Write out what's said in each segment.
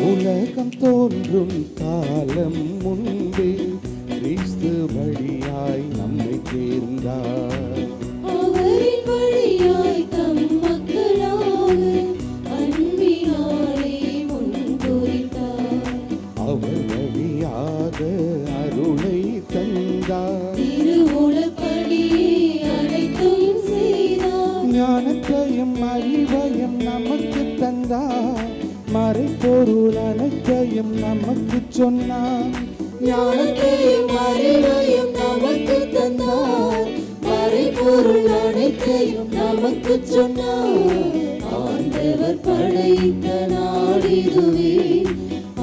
உலகம் தோன்றும் காலம் முன்பே கிறிஸ்து வழியாய் நம்மை தேர்ந்தார். அவரின் வழியாய் தம் மக்களாக அன்பினாலே முன்குறித்தார். அவர் வழியாக அருளை தந்தார். திருவுளப்படியே அனைத்தும் செய்தார். ஞானத்தையும் அறிவையும் நமக்கு தந்தார். மறைபொருள் அனைத்தையும் நமக்கு சொன்னார். ஞானத்தையும் அறிவையும் நமக்கு தந்தார். மறைபொருள் அனைத்தையும் நமக்கு சொன்னார். ஆண்டவர் படைத்த நாளிதுவே,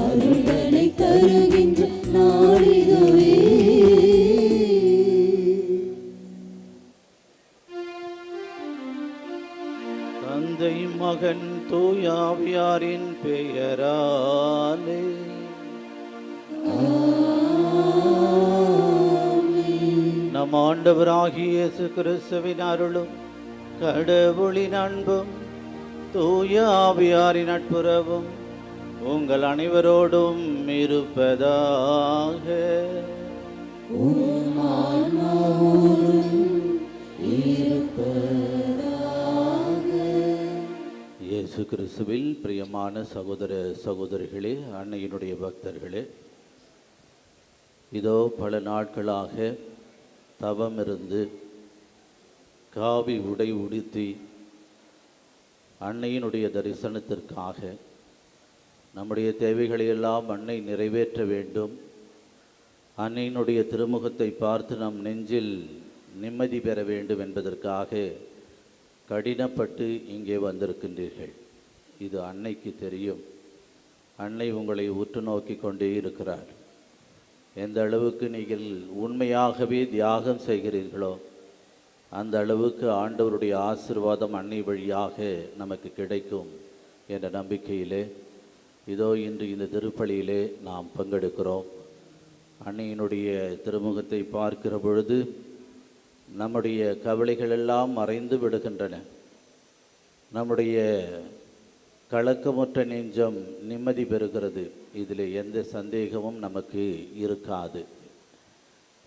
அருள்களை தருகின்ற நாளிதுவே. தந்தை மகன் தூயாவியாரின் பெயராலே நம் ஆண்டவராகிய இயேசு கிறிஸ்துவின் அருளும் கடவுளின் அன்பும் தூயாவியாரின் நட்புறவும் உங்கள் அனைவரோடும் இருப்பதாக. இயேசு கிறிஸ்துவில் பிரியமான சகோதர சகோதரிகளே, அன்னையினுடைய பக்தர்களே, இதோ பல நாட்களாக தவம் இருந்து காவி உடை உடுத்தி அன்னையினுடைய தரிசனத்திற்காக நம்முடைய தேவைகளையெல்லாம் அன்னை நிறைவேற்ற வேண்டும், அன்னையினுடைய திருமுகத்தை பார்த்து நம் நெஞ்சில் நிம்மதி பெற வேண்டும் என்பதற்காக கடினப்பட்டு இங்கே வந்திருக்கின்றீர்கள். இது அன்னைக்கு தெரியும். அன்னை உங்களை உற்று நோக்கி கொண்டே இருக்கிறார். எந்த அளவுக்கு நீங்கள் உண்மையாகவே தியாகம் செய்கிறீர்களோ அந்த அளவுக்கு ஆண்டவருடைய ஆசீர்வாதம் அன்னை வழியாக நமக்கு கிடைக்கும் என்ற நம்பிக்கையிலே இதோ இன்று இந்த திருப்பலியிலே நாம் பங்கெடுக்கிறோம். அன்னையினுடைய திருமுகத்தை பார்க்கிற பொழுது நம்முடைய கவலைகளெல்லாம் மறைந்து விடுகின்றன. நம்முடைய கலக்கமுற்ற நெஞ்சம் நிம்மதி பெறுகிறது. இதில் எந்த சந்தேகமும் நமக்கு இருக்காது.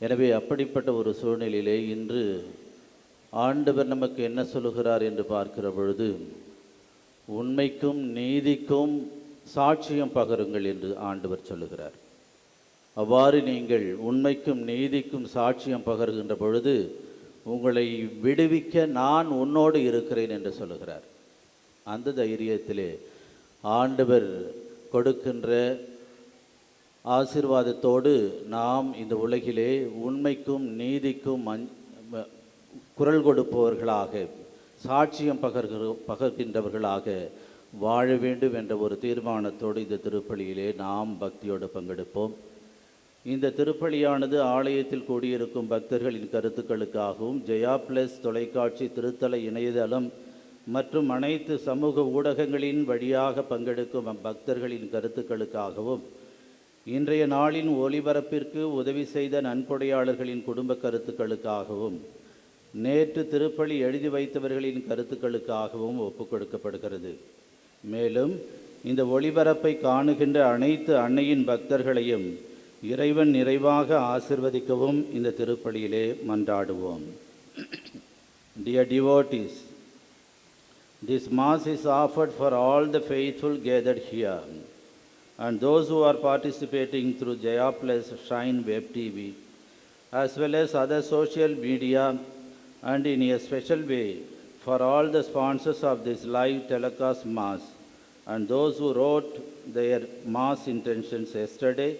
எனவே அப்படிப்பட்ட ஒரு சூழ்நிலையிலே இன்று ஆண்டவர் நமக்கு என்ன சொல்லுகிறார் என்று பார்க்கிற பொழுது, உண்மைக்கும் நீதிக்கும் சாட்சியம் பகருங்கள் என்று ஆண்டவர் சொல்லுகிறார். அவ்வாறு நீங்கள் உண்மைக்கும் நீதிக்கும் சாட்சியம் பகர்கின்ற பொழுது உங்களை விடுவிக்க நான் உன்னோடு இருக்கிறேன் என்று சொல்லுகிறார். அந்த தைரியத்திலே ஆண்டவர் கொடுக்கின்ற ஆசீர்வாதத்தோடு நாம் இந்த உலகிலே உண்மைக்கும் நீதிக்கும் குரல் கொடுப்பவர்களாக, சாட்சியம் பகர்கின்றவர்களாக வாழ வேண்டும் என்ற ஒரு தீர்மானத்தோடு இந்த திருப்பலியிலே நாம் பக்தியோடு பங்கெடுப்போம். இந்த திருப்பலியானது ஆலயத்தில் கூடியிருக்கும் பக்தர்களின் கருத்துக்களுக்காகவும், ஜெயா பிளஸ் தொலைக்காட்சி, திருத்தல இணையதளம் மற்றும் அனைத்து சமூக ஊடகங்களின் வழியாக பங்கெடுக்கும் பக்தர்களின் கருத்துக்களுக்காகவும், இன்றைய நாளின் ஒளிபரப்பிற்கு உதவி செய்த நன்கொடையாளர்களின் குடும்ப கருத்துக்களுக்காகவும், நேற்று திருப்பலி எழுதி வைத்தவர்களின் கருத்துக்களுக்காகவும் ஒப்புக்கொடுக்கப்படுகிறது. மேலும் இந்த ஒளிபரப்பை காணுகின்ற அனைத்து அன்னையின் பக்தர்களையும் இறைவன் நிறைவாக ஆசிர்வதிக்கவும் இந்த திருப்பலியிலே மன்றாடுவோம். Dear devotees, this Mass is offered for all the faithful gathered here and those who are participating through Jaya Plus Shine Web TV, as well as other social media, and in a special way for all the sponsors of this live telecast Mass and those who wrote their Mass intentions yesterday,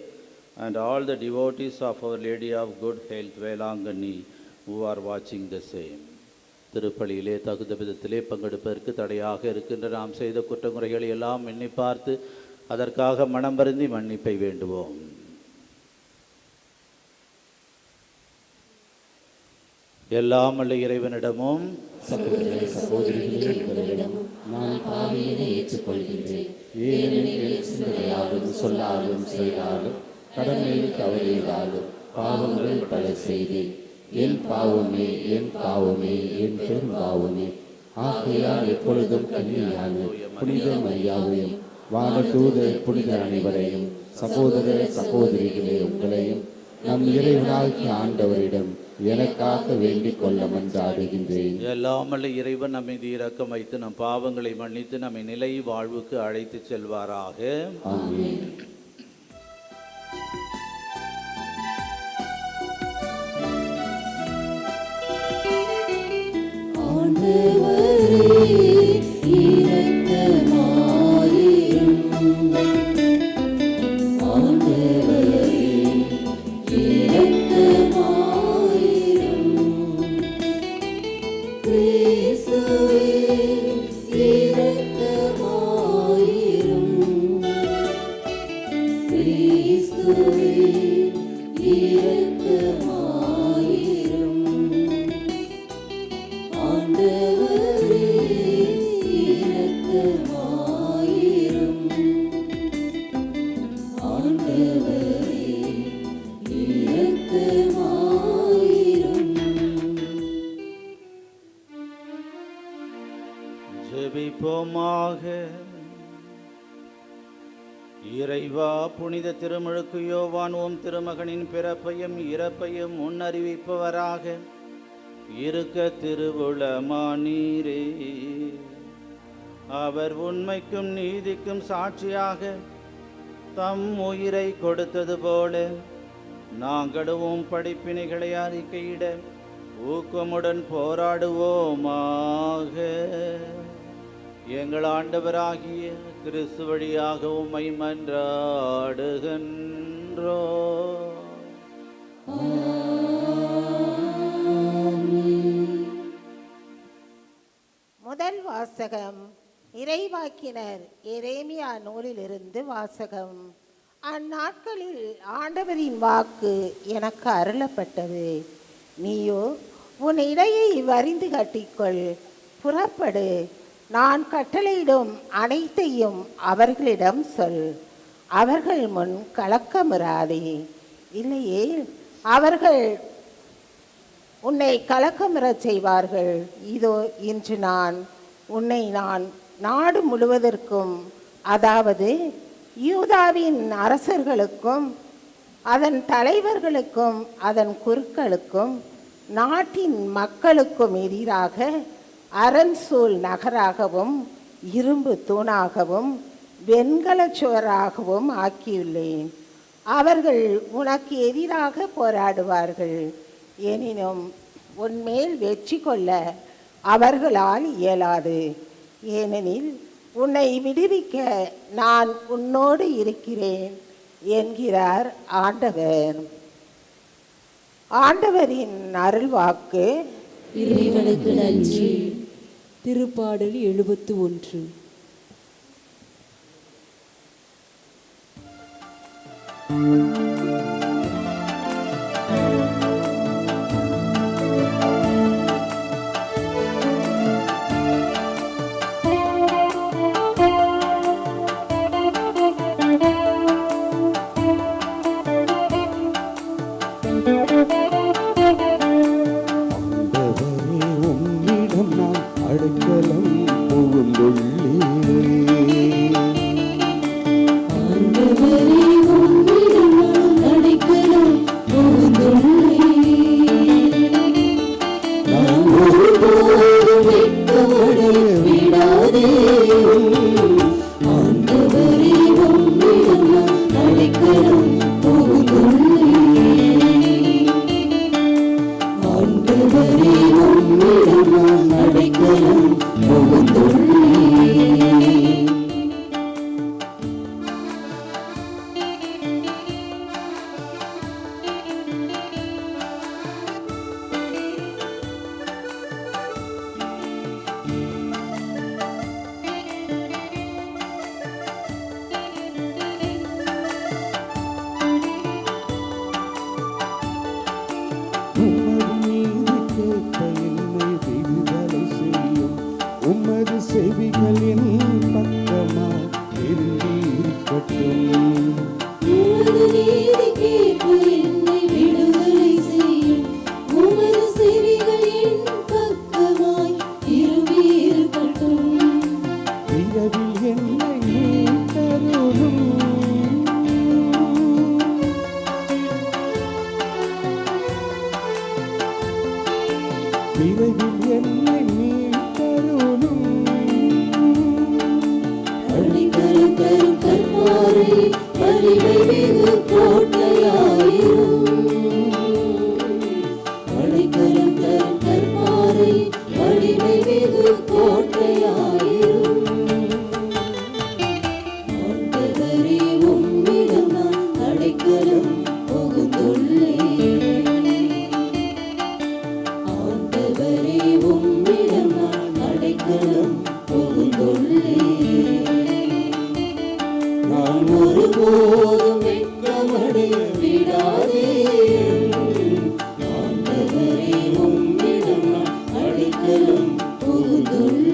and all the devotees of Our Lady of Good Health, Velangani, who are watching the same. திருப்பலியிலே தகுந்த விதத்திலே பங்கெடுப்பதற்கு தடையாக இருக்கின்ற நாம் செய்த குற்றங்குறைகளை எல்லாம் எண்ணி பார்த்து அதற்காக மனம் வருந்தி மன்னிப்பை வேண்டுவோம். எல்லாம் அல்ல இறைவனிடமும் சகோதரிகளிடமும் நான் பாவியனை ஏற்றுக்கொள்கின்றேன். ஏனெனில் சிந்தனையாலும் சொல்லாலும் செய்தாலும் கடமையில் தவறியதாலும் பாவங்கள் பல செய்தேன். என் பாவமே, என் பாவமே, என் பெரும் பாவமே. ஆகையால் எப்பொழுதும் கன்னியான புனித மரியாவையும் வானதூதர் புனித அனைவரையும் சகோதர சகோதரிகளே உங்களையும் நம் இறைவனாகிய ஆண்டவரிடம் எனக்காக வேண்டிக் கொள்ள மன்றாடுகின்றேன். எல்லாமல்ல இறைவன் நம்மை இரக்கம் வைத்து நம் பாவங்களை மன்னித்து நம்மை நிலை வாழ்வுக்கு அழைத்து செல்வாராக. ஆமென். ஜெபிப்போமாக. இறைவா, புனித திருமுழுக்கு யோவான் உம் திருமகனின் பிறப்பையும் இறப்பையும் முன்னறிவிப்பவராக இருக்க திருவுளமானீரே. அவர் உண்மைக்கும் நீதிக்கும் சாட்சியாக தம் உயிரை கொடுத்தது போல நாங்களும் படிப்பினைகளை அறிக்கையிட ஊக்கமுடன் போராடுவோமாக. எங்கள் ஆண்டவராகிய கிறிஸ்து வழியாக உம்மை மன்றாடுகின்றோ. முதல் வாசகம் இறைவாக்கினர் எரேமியா நூலிலிருந்து வாசகம். அந்நாட்களில் ஆண்டவரின் வாக்கு எனக்கு அருளப்பட்டது. நீயோ உன் இடையை வரிந்து கட்டிக்கொள், புறப்படு, நான் கட்டளையிடும் அனைத்தையும் அவர்களிடம் சொல். அவர்கள் முன் கலக்கமுறாதே, இல்லையே அவர்கள் உன்னை கலக்கமுறச் செய்வார்கள். இதோ இன்று உன்னை நாடு முழுவதற்கும், அதாவது யூதாவின் அரசர்களுக்கும் அதன் தலைவர்களுக்கும் அதன் குருக்களுக்கும் நாட்டின் மக்களுக்கும் எதிராக அரண்சூல் நகராகவும் இரும்பு தூணாகவும் வெண்கல சுவராகவும் ஆக்கியுள்ளேன். அவர்கள் உனக்கு எதிராக போராடுவார்கள். எனினும் உன்மேல் வெற்றி கொள்ள அவர்களால் இயலாது. ஏனெனில் உன்னை விடுவிக்க நான் உன்னோடு இருக்கிறேன். என்கிறார் ஆண்டவர். ஆண்டவரின் அருள்வாக்கு. இறைவனுக்கு நன்றி. திருப்பாடல் 71. ஆண்டவரே, உம்மிடம் நான் அடைக்கலம் புகுந்துள்ளேன். ஆண்டவரே, உம்மிடம் நான் அடைக்கலம் புகுந்துள்ளேன். நான் ஒருபோதும் வெட்கமடைய விடாதேயும். ஆண்டவரே, உம்மிடம் நான் அடைக்கலம் புகுந்துள்ளேன். ஆண்டவரே, உம்மிடம் நான் அடைக்கலம் புகுந்துள்ளேன். உமது செவிகள் என் பக்கமாய் திரும்பி இருக்கட்டும். உமது நீதி கேட்பு என்னை விடுதலை செய்யும். உமது செவிகள் என் பக்கமாய் திரும்பி இருக்கட்டும். இரவில் என்னை மீட்டருளும். விரைவில் என்னை மீட்டருளும். அடிக்கரும் கரும் கற்பாறை வலிமை மிகு கோட்டையாயிரும். அடிக்கரும் கரும் கற்பாறை வலிமை மிகு கோட்டையாயிரும். ஆண்டவரே, உம்மிடம் நான் அடைக்கலம் புகுந்துள்ளேன். ஆண்டவரே, உம்மிடம் நான் அடைக்கலம் புகுந்துள்ளேன். நான் ஒருபோதும் வெட்கமடைய விடாதேயும். ஆண்டவரே, உம்மிடம் நான் அடைக்கலம் புகுந்துள்ளேன்.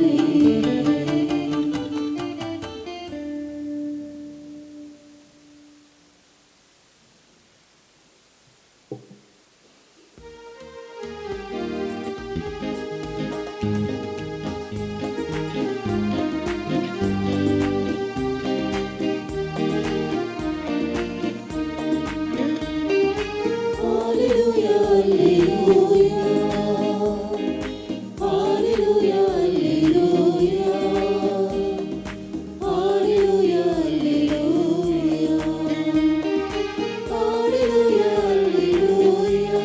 Hallelujah, hallelujah. Hallelujah, hallelujah. Hallelujah, hallelujah. Hallelujah, hallelujah.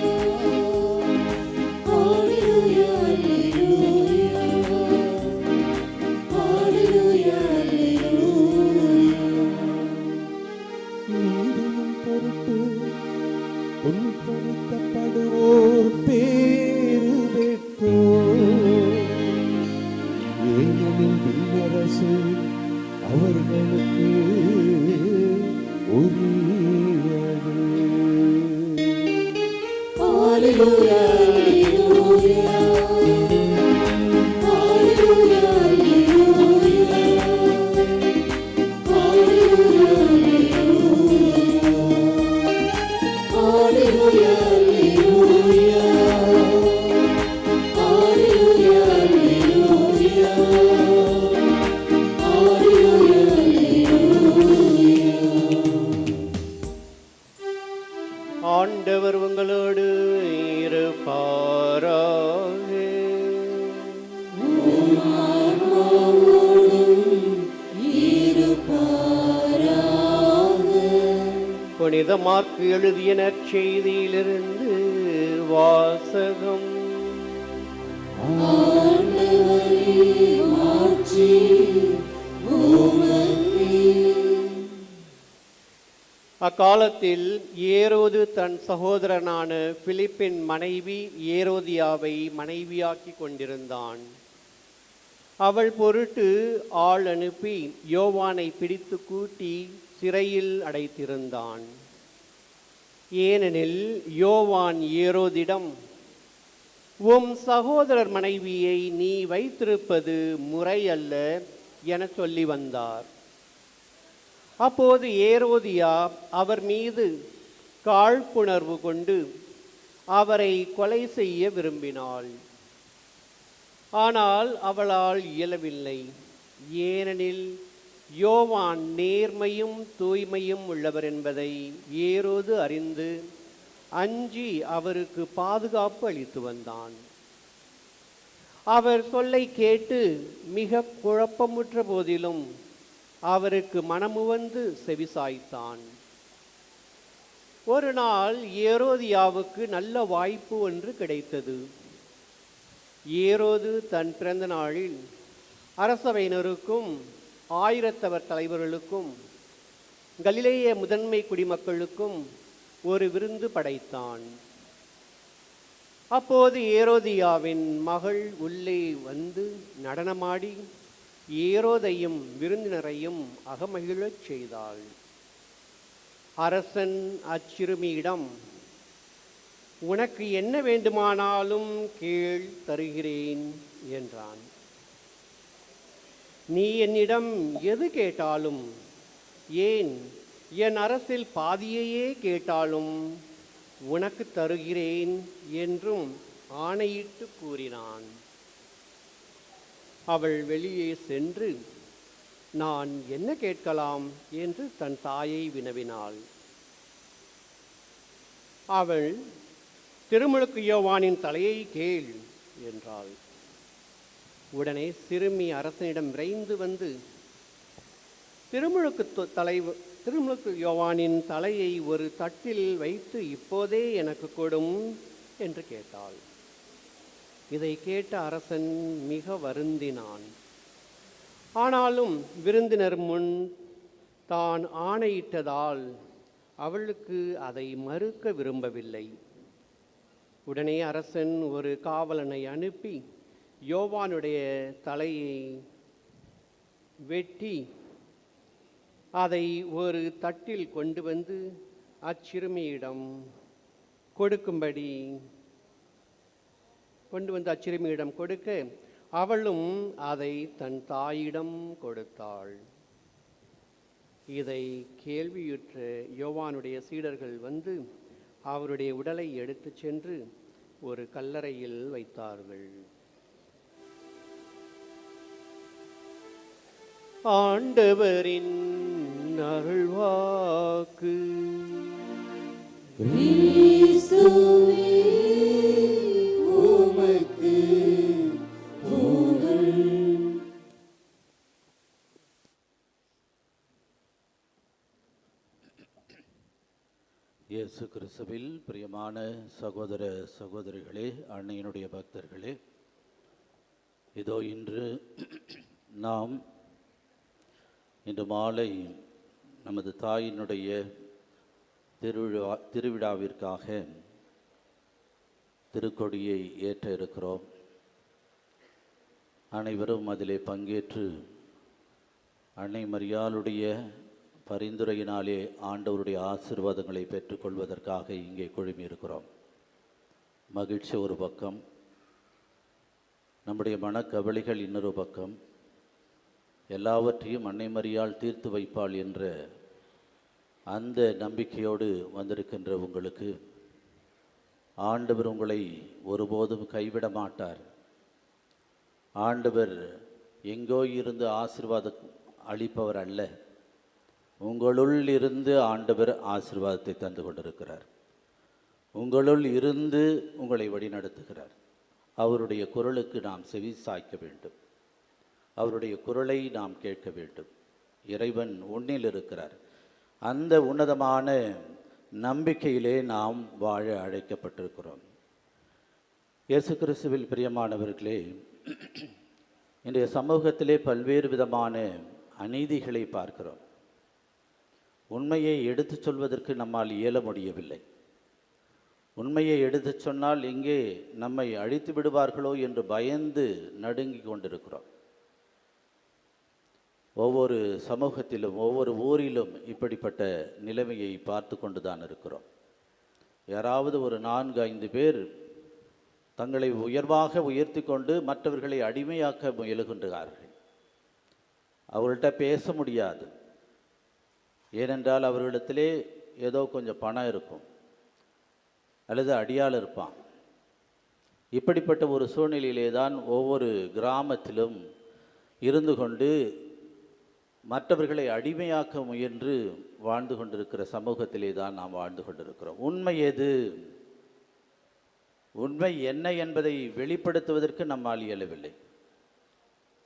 Hallelujah, hallelujah. Hallelujah, hallelujah. நீதியின் பொருட்டு புண்படுத்தப்படுவோர் பேறு பெற்றோர். ஏனெனில் விண்ணரசு அவர்களுக்கு உரியது. Hallelujah, hallelujah. Hallelujah, hallelujah. Hallelujah, hallelujah. Hallelujah, hallelujah. Hallelujah, hallelujah. Hallelujah, hallelujah. ஆண்டவர் உங்களோடு இருப்பாராக. புனித மார்க்கு எழுதிய நற்செய்தியிலிருந்து வாசகம். அக்காலத்தில் ஏரோது தன் சகோதரனான பிலிப்பின் மனைவி ஏரோதியாவை மனைவியாக்கி கொண்டிருந்தான். அவள் பொருட்டு ஆள் அனுப்பி யோவானை பிடித்து கூட்டி சிறையில் அடைத்திருந்தான். ஏனெனில் யோவான் ஏரோதிடம், உம் சகோதரர் மனைவியை நீ வைத்திருப்பது முறையல்ல என சொல்லி வந்தார். அப்போது ஏரோதியா அவர் மீது காழ்ப்புணர்வு கொண்டு அவரை கொலை செய்ய விரும்பினாள். ஆனால் அவளால் இயலவில்லை. ஏனெனில் யோவான் நேர்மையும் தூய்மையும் உள்ளவர் என்பதை ஏரோது அறிந்து அஞ்சி அவருக்கு பாதுகாப்பு அளித்து வந்தான். அவர் சொல்லை கேட்டு மிக குழப்பமுற்ற போதிலும் அவருக்கு மனமுவந்து செவிசாய்த்தான். ஒரு நாள் ஏரோதியாவுக்கு நல்ல வாய்ப்பு ஒன்று கிடைத்தது. ஏரோது தன் பிறந்த நாளில் அரசவையினருக்கும் ஆயிரத்தவர் தலைவர்களுக்கும் கலிலேய முதன்மை குடிமக்களுக்கும் ஒரு விருந்து படைத்தான். அப்போது ஏரோதியாவின் மகள் உள்ளே வந்து நடனமாடி ஏரோதையும் விருந்தினரையும் அகமகிழச் செய்தாள். அரசன் அச்சிறுமியிடம், உனக்கு என்ன வேண்டுமானாலும் கேள், தருகிறேன் என்றான். நீ என்னிடம் எது கேட்டாலும், ஏன் என் அரசில் பாதியையே கேட்டாலும் உனக்கு தருகிறேன் என்றும் ஆணையிட்டு கூறினான். அவள் வெளியே சென்று, நான் என்ன கேட்கலாம் என்று தன் தாயை வினவினாள். அவள், திருமுழுக்கு யோவானின் தலையை கேள் என்றாள். உடனே சிறுமி அரசனிடம் விரைந்து வந்து, திருமுழுக்கு யோவானின் தலையை ஒரு தட்டில் வைத்து இப்போதே எனக்கு கொடும் என்று கேட்டாள். இதை கேட்ட அரசன் மிக வருந்தினான். ஆனாலும் விருந்தினர் முன் தான் ஆணையிட்டதால் அவளுக்கு அதை மறுக்க விரும்பவில்லை. உடனே அரசன் ஒரு காவலனை அனுப்பி யோவானுடைய தலையை வெட்டி அதை ஒரு தட்டில் கொண்டு வந்து அச்சிறுமியிடம் கொடுக்க அவளும் அதை தன் தாயிடம் கொடுத்தாள். இதை கேள்வியுற்ற யோவானுடைய சீடர்கள் வந்து அவருடைய உடலை எடுத்துச் சென்று ஒரு கல்லறையில் வைத்தார்கள். ஆண்டவரின் அருள்வாக்கு. கிறிஸ்துவே உமக்கு புகழ். இயேசு கிறிஸ்துவில் பிரியமான சகோதர சகோதரிகளே, அன்னையினுடைய பக்தர்களே, இதோ நாம் இன்று மாலை நமது தாயினுடைய திருவிழாவிற்காக திருக்கொடியை ஏற்ற இருக்கிறோம். அனைவரும் அதிலே பங்கேற்று அன்னை மரியாளுடைய பரிந்துரையினாலே ஆண்டவருடைய ஆசீர்வாதங்களை பெற்றுக்கொள்வதற்காக இங்கே குழுமி இருக்கிறோம். மகிழ்ச்சி ஒரு பக்கம், நம்முடைய மனக்கவலைகள் இன்னொரு பக்கம். எல்லாவற்றையும் அன்னை மரியாள் தீர்த்து வைப்பாள் என்ற அந்த நம்பிக்கையோடு வந்திருக்கின்ற உங்களுக்கு ஆண்டவர் உங்களை ஒருபோதும் கைவிட மாட்டார். ஆண்டவர் எங்கோ இருந்து ஆசீர்வாதம் அளிப்பவர் அல்ல, உங்களுள் இருந்து ஆண்டவர் ஆசீர்வாதத்தை தந்து கொண்டிருக்கிறார். உங்களுள் இருந்து உங்களை வழிநடத்துகிறார். அவருடைய குரலுக்கு நாம் செவி சாய்க்க வேண்டும். அவருடைய குரலை நாம் கேட்க வேண்டும். இறைவன் உன்னில் இருக்கிறார். அந்த உன்னதமான நம்பிக்கையிலே நாம் வாழ அழைக்கப்பட்டிருக்கிறோம். இயேசு கிறிஸ்துவில் பிரியமானவர்களே, இன்றைய சமூகத்திலே பல்வேறு விதமான அநீதிகளை பார்க்கிறோம். உண்மையை எடுத்துச் சொல்வதற்கு நம்மால் இயல முடியவில்லை. உண்மையை எடுத்துச் சொன்னால் இங்கே நம்மை அழித்து விடுவார்களோ என்று பயந்து நடுங்கி கொண்டிருக்கிறோம். ஒவ்வொரு சமூகத்திலும் ஒவ்வொரு ஊரிலும் இப்படிப்பட்ட நிலைமையை பார்த்து கொண்டு தான் இருக்கிறோம். யாராவது ஒரு 4-5 பேர் தங்களை உயர்வாக உயர்த்தி கொண்டு மற்றவர்களை அடிமையாக்க முயலுகின்றார்கள். அவர்கள்ட்ட பேச முடியாது. ஏனென்றால் அவர்களிடத்திலே ஏதோ கொஞ்சம் பணம் இருக்கும் அல்லது அடியாள் இருப்பான். இப்படிப்பட்ட ஒரு சூழ்நிலையிலே தான் ஒவ்வொரு கிராமத்திலும் இருந்து கொண்டு மற்றவர்களை அடிமையாக்க முயன்று வாழ்ந்து கொண்டிருக்கிற சமூகத்திலே தான் நாம் வாழ்ந்து கொண்டிருக்கிறோம். உண்மை எது, உண்மை என்ன என்பதை வெளிப்படுத்துவதற்கு நம்மால் இயலவில்லை.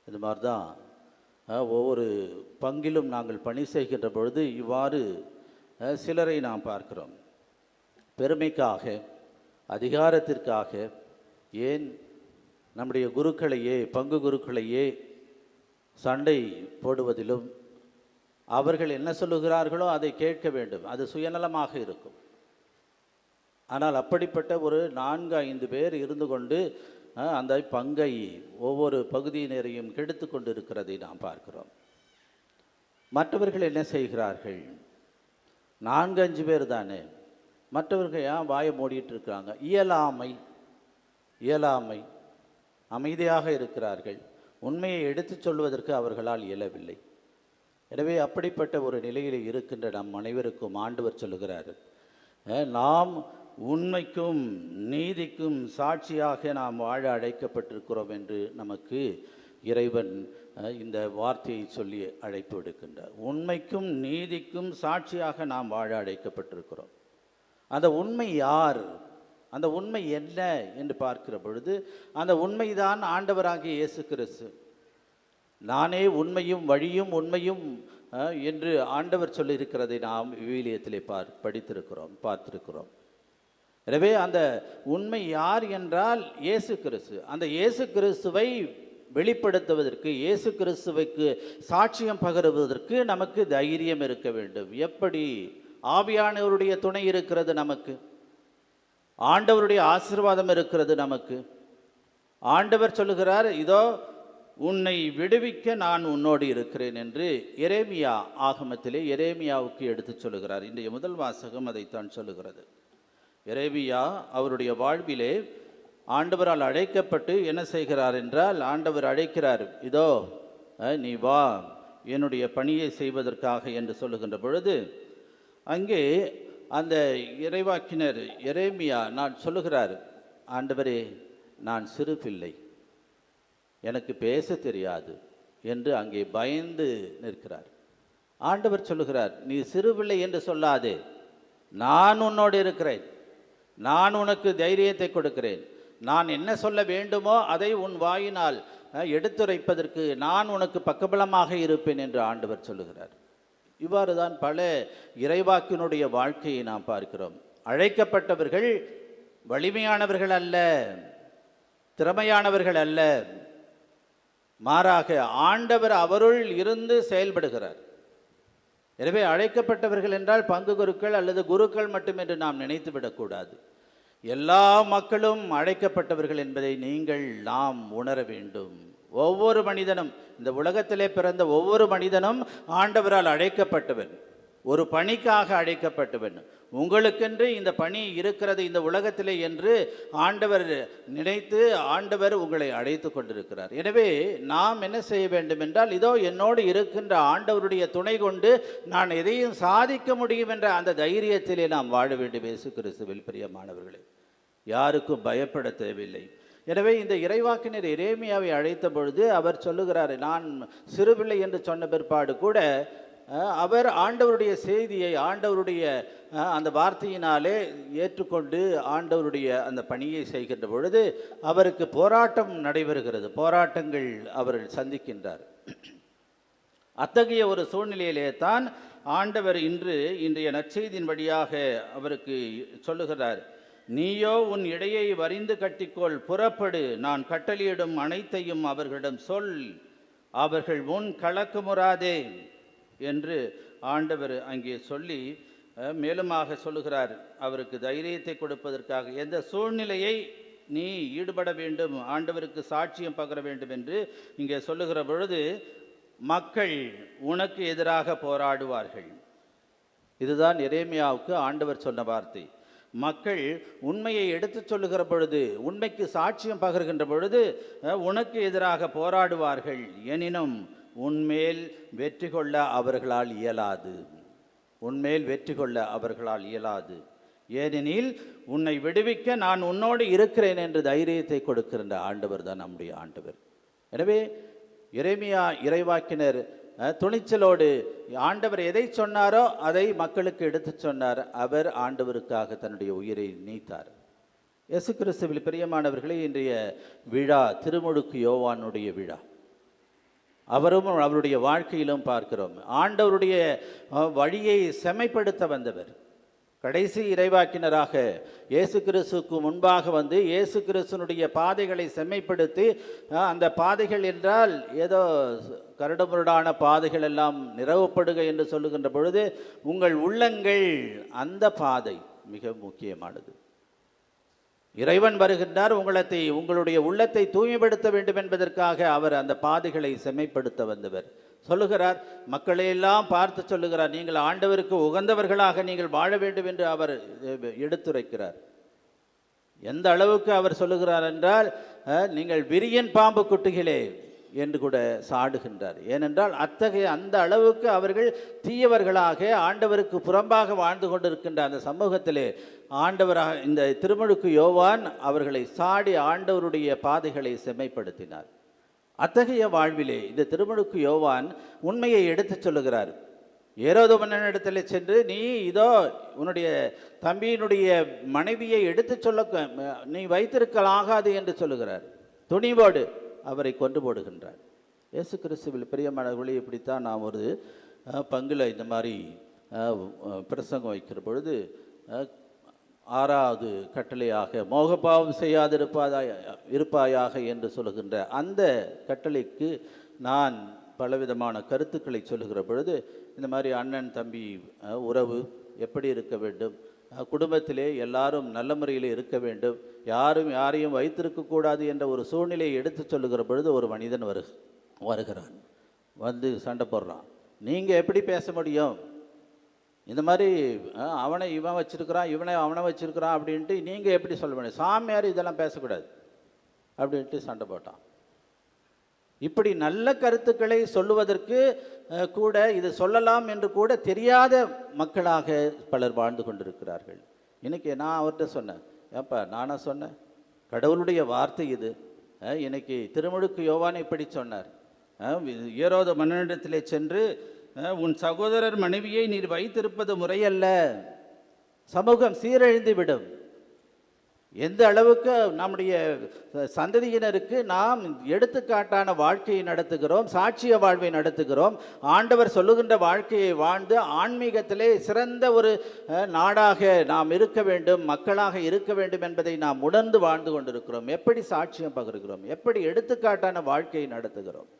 இது மாதிரி தான் ஒவ்வொரு பங்கிலும் நாங்கள் பணி செய்கின்ற பொழுது இவ்வாறு சிலரை நாம் பார்க்கிறோம். பெருமைக்காக, அதிகாரத்திற்காக, ஏன் நம்முடைய குருக்களையே, பங்கு குருக்களையே சண்டை போடுவதிலும் அவர்கள் என்ன சொல்லுகிறார்களோ அதை கேட்க வேண்டும். அது சுயநலமாக இருக்கும். ஆனால் அப்படிப்பட்ட ஒரு 4-5 பேர் இருந்து கொண்டு அந்த பங்கை ஒவ்வொரு பகுதியினரையும் கெடுத்து கொண்டு இருக்கிறதை நாம் பார்க்கிறோம். மற்றவர்கள் என்ன செய்கிறார்கள்? 4-5 பேர் தானே, மற்றவர்கள் ஏன் வாயை மூடிட்டு இருக்கிறாங்க? இயலாமை, அமைதியாக இருக்கிறார்கள். உண்மையை எடுத்துச் சொல்வதற்கு அவர்களால் இயலவில்லை. எனவே அப்படிப்பட்ட ஒரு நிலையில் இருக்கின்ற நம் அனைவருக்கும் ஆண்டவர் சொல்லுகிறார், நாம் உண்மைக்கும் நீதிக்கும் சாட்சியாக நாம் வாழ அழைக்கப்பட்டிருக்கிறோம் என்று நமக்கு இறைவன் இந்த வார்த்தையை சொல்லி அழைப்பு விடுக்கின்றார். உண்மைக்கும் நீதிக்கும் சாட்சியாக நாம் வாழ அழைக்கப்பட்டிருக்கிறோம். அந்த உண்மை யார், அந்த உண்மை என்ன என்று பார்க்கிற பொழுது அந்த உண்மைதான் ஆண்டவராகிய இயேசு கிறிஸ்து. நானே உண்மையும் வழியும் உண்மையும் என்று ஆண்டவர் சொல்லியிருக்கிறதை நாம் விவிலியத்திலே படித்திருக்கிறோம், பார்த்திருக்கிறோம். எனவே அந்த உண்மை யார் என்றால் இயேசு கிறிஸ்து. அந்த இயேசு கிறிஸ்துவை வெளிப்படுத்துவதற்கு, இயேசு கிறிஸ்துவுக்கு சாட்சியம் பகருவதற்கு நமக்கு தைரியம் இருக்க வேண்டும். எப்படி? ஆவியானவருடைய துணை இருக்கிறது நமக்கு, ஆண்டவருடைய ஆசீர்வாதம் இருக்கிறது நமக்கு. ஆண்டவர் சொல்லுகிறார், இதோ உன்னை விடுவிக்க நான் உன்னோடு இருக்கிறேன் என்று எரேமியா ஆகமத்திலே எரேமியாவுக்கு எடுத்து சொல்லுகிறார். இன்றைய முதல் வாசகம் அதைத்தான் சொல்லுகிறது. எரேமியா அவருடைய வாழ்விலே ஆண்டவரால் அழைக்கப்பட்டு என்ன செய்கிறார் என்றால், ஆண்டவர் அழைக்கிறார், இதோ நீ வா என்னுடைய பணியை செய்வதற்காக என்று சொல்லுகின்ற பொழுது அங்கே அந்த இறைவாக்கினர் எரேமியா நான் சொல்லுகிறார், ஆண்டவரே நான் சிறு பிள்ளை, எனக்கு பேச தெரியாது என்று அங்கே பயந்து நிற்கிறார். ஆண்டவர் சொல்லுகிறார், நீ சிறுபிள்ளை என்று சொல்லாதே, நான் உன்னோடு இருக்கிறேன், நான் உனக்கு தைரியத்தை கொடுக்கிறேன், நான் என்ன சொல்ல வேண்டுமோ அதை உன் வாயினால் எடுத்துரைப்பதற்கு நான் உனக்கு பக்கபலமாக இருப்பேன் என்று ஆண்டவர் சொல்லுகிறார். இவ்வாறு தான் பல இறைவாக்கினுடைய வாழ்க்கையை நாம் பார்க்கிறோம். அழைக்கப்பட்டவர்கள் வலிமையானவர்கள் அல்ல, திறமையானவர்கள் அல்ல, மாறாக ஆண்டவர் அவருள் இருந்து செயல்படுகிறார். எனவே அழைக்கப்பட்டவர்கள் என்றால் பங்கு குருக்கள் அல்லது குருக்கள் மட்டும் என்று நாம் நினைத்து விடக்கூடாது. எல்லா மக்களும் அழைக்கப்பட்டவர்கள் என்பதை நாம் உணர வேண்டும். ஒவ்வொரு மனிதனும், இந்த உலகத்திலே பிறந்த ஒவ்வொரு மனிதனும் ஆண்டவரால் அழைக்கப்பட்டவன், ஒரு பணிக்காக அழைக்கப்பட்டவன். உங்களுக்கென்று இந்த பணி இருக்கிறது இந்த உலகத்திலே என்று ஆண்டவர் நினைத்து ஆண்டவர் உங்களை அழைத்து கொண்டிருக்கிறார். எனவே நாம் என்ன செய்ய வேண்டும் என்றால், இதோ என்னோடு இருக்கின்ற ஆண்டவருடைய துணை கொண்டு நான் எதையும் சாதிக்க முடியும் என்ற அந்த தைரியத்திலே நாம் வாழ வேண்டும். இயேசு கிறிஸ்துவில் பிரியமானவர்களே, யாருக்கும் பயப்பட தேவையில்லை. எனவே இந்த இறைவாக்கினர் எரேமியாவை அழைத்த பொழுது அவர் சொல்லுகிறார், நான் சிறுபிள்ளை என்று சொன்ன பிற்பாடு கூட அவர் ஆண்டவருடைய செய்தியை, ஆண்டவருடைய அந்த வார்த்தையினாலே ஏற்றுக்கொண்டு ஆண்டவருடைய அந்த பணியை செய்கின்ற பொழுது அவருக்கு போராட்டம் நடைபெறுகிறது, போராட்டங்கள் அவர் சந்திக்கின்றார். அத்தகைய ஒரு சூழ்நிலையிலே தான் ஆண்டவர் இன்றைய நற்செய்தியின் வழியாக அவருக்கு சொல்லுகிறார், நீயோ உன் இடையை வரிந்து கட்டிக்கொள், புறப்படு, நான் கட்டளையிடும் அனைத்தையும் அவர்களிடம் சொல், அவர்கள் முன் கலக்கமுறாதே என்று ஆண்டவர் அங்கே சொல்லி மேலுமாக சொல்லுகிறார், அவருக்கு தைரியத்தை கொடுப்பதற்காக எந்த சூழ்நிலையை நீ ஈடுபட வேண்டும், ஆண்டவருக்கு சாட்சியம் பகர வேண்டும் என்று இங்கே சொல்லுகிற பொழுது, மக்கள் உனக்கு எதிராக போராடுவார்கள். இதுதான் எரேமியாவுக்கு ஆண்டவர் சொன்ன வார்த்தை. மக்கள் உண்மையை எடுத்துச் சொல்லுகிற பொழுது, உண்மைக்கு சாட்சியம் பகர்கின்ற பொழுது உனக்கு எதிராக போராடுவார்கள். எனினும் உன்மேல் வெற்றி கொள்ள அவர்களால் இயலாது. உன்மேல் வெற்றி கொள்ள அவர்களால் இயலாது. ஏனெனில் உன்னை விடுவிக்க நான் உன்னோடு இருக்கிறேன் என்று தைரியத்தை கொடுக்கின்ற ஆண்டவர் தான் நம்முடைய ஆண்டவர். எனவே எரேமியா இறைவாக்கினர் துணிச்சலோடு ஆண்டவர் எதை சொன்னாரோ அதை மக்களுக்கு எடுத்து சொன்னார். அவர் ஆண்டவருக்காக தன்னுடைய உயிரை நீத்தார். இயேசு கிறிஸ்துவில் பிரியமானவர்களே, இன்றைய விழா திருமுழுக்கு யோவானுடைய விழா. அவரும் அவருடைய வாழ்க்கையிலும் பார்க்கிறோம். ஆண்டவருடைய வழியை செம்மைப்படுத்த வந்தவர். கடைசி இறைவாக்கினராக இயேசு கிறிஸ்துவுக்கு முன்பாக வந்து இயேசு கிறிஸ்துனுடைய பாதைகளை செம்மைப்படுத்தி, அந்த பாதைகள் என்றால் ஏதோ கரடுமுரடான பாதைகள் எல்லாம் நிறவப்படுக என்று சொல்லுகின்ற பொழுது, உங்கள் உள்ளங்கள் அந்த பாதை மிக முக்கியமானது. இறைவன் வருகின்றார், உங்களுடைய உள்ளத்தை தூய்மைப்படுத்த வேண்டும் என்பதற்காக அவர் அந்த பாதைகளை செம்மைப்படுத்த வந்தவர். சொல்லுகிறார், மக்களையெல்லாம் பார்த்து சொல்லுகிறார், நீங்கள் ஆண்டவருக்கு உகந்தவர்களாக நீங்கள் வாழ வேண்டும் என்று அவர் எடுத்துரைக்கிறார். எந்த அளவுக்கு அவர் சொல்லுகிறார் என்றால், நீங்கள் விரியன் பாம்பு குட்டிகளே என்று கூட சாடுகின்றார். ஏனென்றால் அந்த அளவுக்கு அவர்கள் தீயவர்களாக ஆண்டவருக்கு புறம்பாக வாழ்ந்து கொண்டிருக்கின்ற அந்த சமூகத்திலே ஆண்டவராக இந்த திருமுழுக்கு யோவான் அவர்களை சாடி ஆண்டவருடைய பாதைகளை செம்மைப்படுத்தினார். அத்தகைய வாழ்விலே இந்த திருமுழுக்கு யோவான் உண்மையை எடுத்துச் சொல்லுகிறார். ஏரோது மன்னனிடத்தில் சென்று, நீ இதோ உன்னுடைய தம்பியினுடைய மனைவியை எடுத்துச் சொல்ல நீ வைத்திருக்கலாகாது என்று சொல்லுகிறார். துணிவோடு அவரை கொண்டு போடுகின்றார். இயேசு கிறிஸ்துவில் பிரியமானவர்களே, இப்படித்தான் நாம் ஒரு பங்கில் இந்த மாதிரி பிரசங்கம் வைக்கிற பொழுது 6வது கட்டளையாக மோகபாவம் இருப்பாயாக என்று சொல்லுகின்ற அந்த கட்டளைக்கு நான் பலவிதமான கருத்துக்களை சொல்லுகிற பொழுது, இந்த மாதிரி அண்ணன் தம்பி உறவு எப்படி இருக்க வேண்டும், குடும்பத்திலே எல்லாரும் நல்ல முறையில் இருக்க வேண்டும், யாரையும் வைத்திருக்கக்கூடாது என்ற ஒரு சூழ்நிலையை எடுத்து சொல்லுகிற பொழுது ஒரு மனிதன் வருகிறான், வந்து சண்டை போடுறான். நீங்கள் எப்படி பேச முடியும்? இந்த மாதிரி அவனை இவன் வச்சிருக்கிறான், இவனை அவனை வச்சிருக்கிறான் அப்படின்ட்டு நீங்கள் எப்படி சொல்ல முடியும்? சாமியார் இதெல்லாம் பேசக்கூடாது அப்படின்ட்டு சண்டை போட்டான். இப்படி நல்ல கருத்துக்களை சொல்லுவதற்கு கூட இது சொல்லலாம் என்று கூட தெரியாத மக்களாக பலர் வாழ்ந்து கொண்டிருக்கிறார்கள். இன்னைக்கு நான் அவர்கிட்ட சொன்னேன், ஏப்பா நானா சொன்னேன், கடவுளுடைய வார்த்தை இது. இன்னைக்கு திருமுழுக்கு யோவான் இப்படி சொன்னார், ஏரோது மன்னனிடத்திலே சென்று, உன் சகோதரர் மனைவியை நீர் வைத்திருப்பது முறையல்ல, சமூகம் சீரழிந்து விடும். எந்த அளவுக்கு நம்முடைய சந்ததியினருக்கு நாம் எடுத்துக்காட்டான வாழ்க்கையை நடத்துகிறோம், சாட்சிய வாழ்வை நடத்துகிறோம், ஆண்டவர் சொல்லுகின்ற வாழ்க்கையை வாழ்ந்து ஆன்மீகத்திலே சிறந்த ஒரு நாடாக நாம் இருக்க வேண்டும், மக்களாக இருக்க வேண்டும் என்பதை நாம் உணர்ந்து வாழ்ந்து கொண்டிருக்கிறோம். எப்படி சாட்சியம் பகிர்கிறோம், எப்படி எடுத்துக்காட்டான வாழ்க்கையை நடத்துகிறோம்?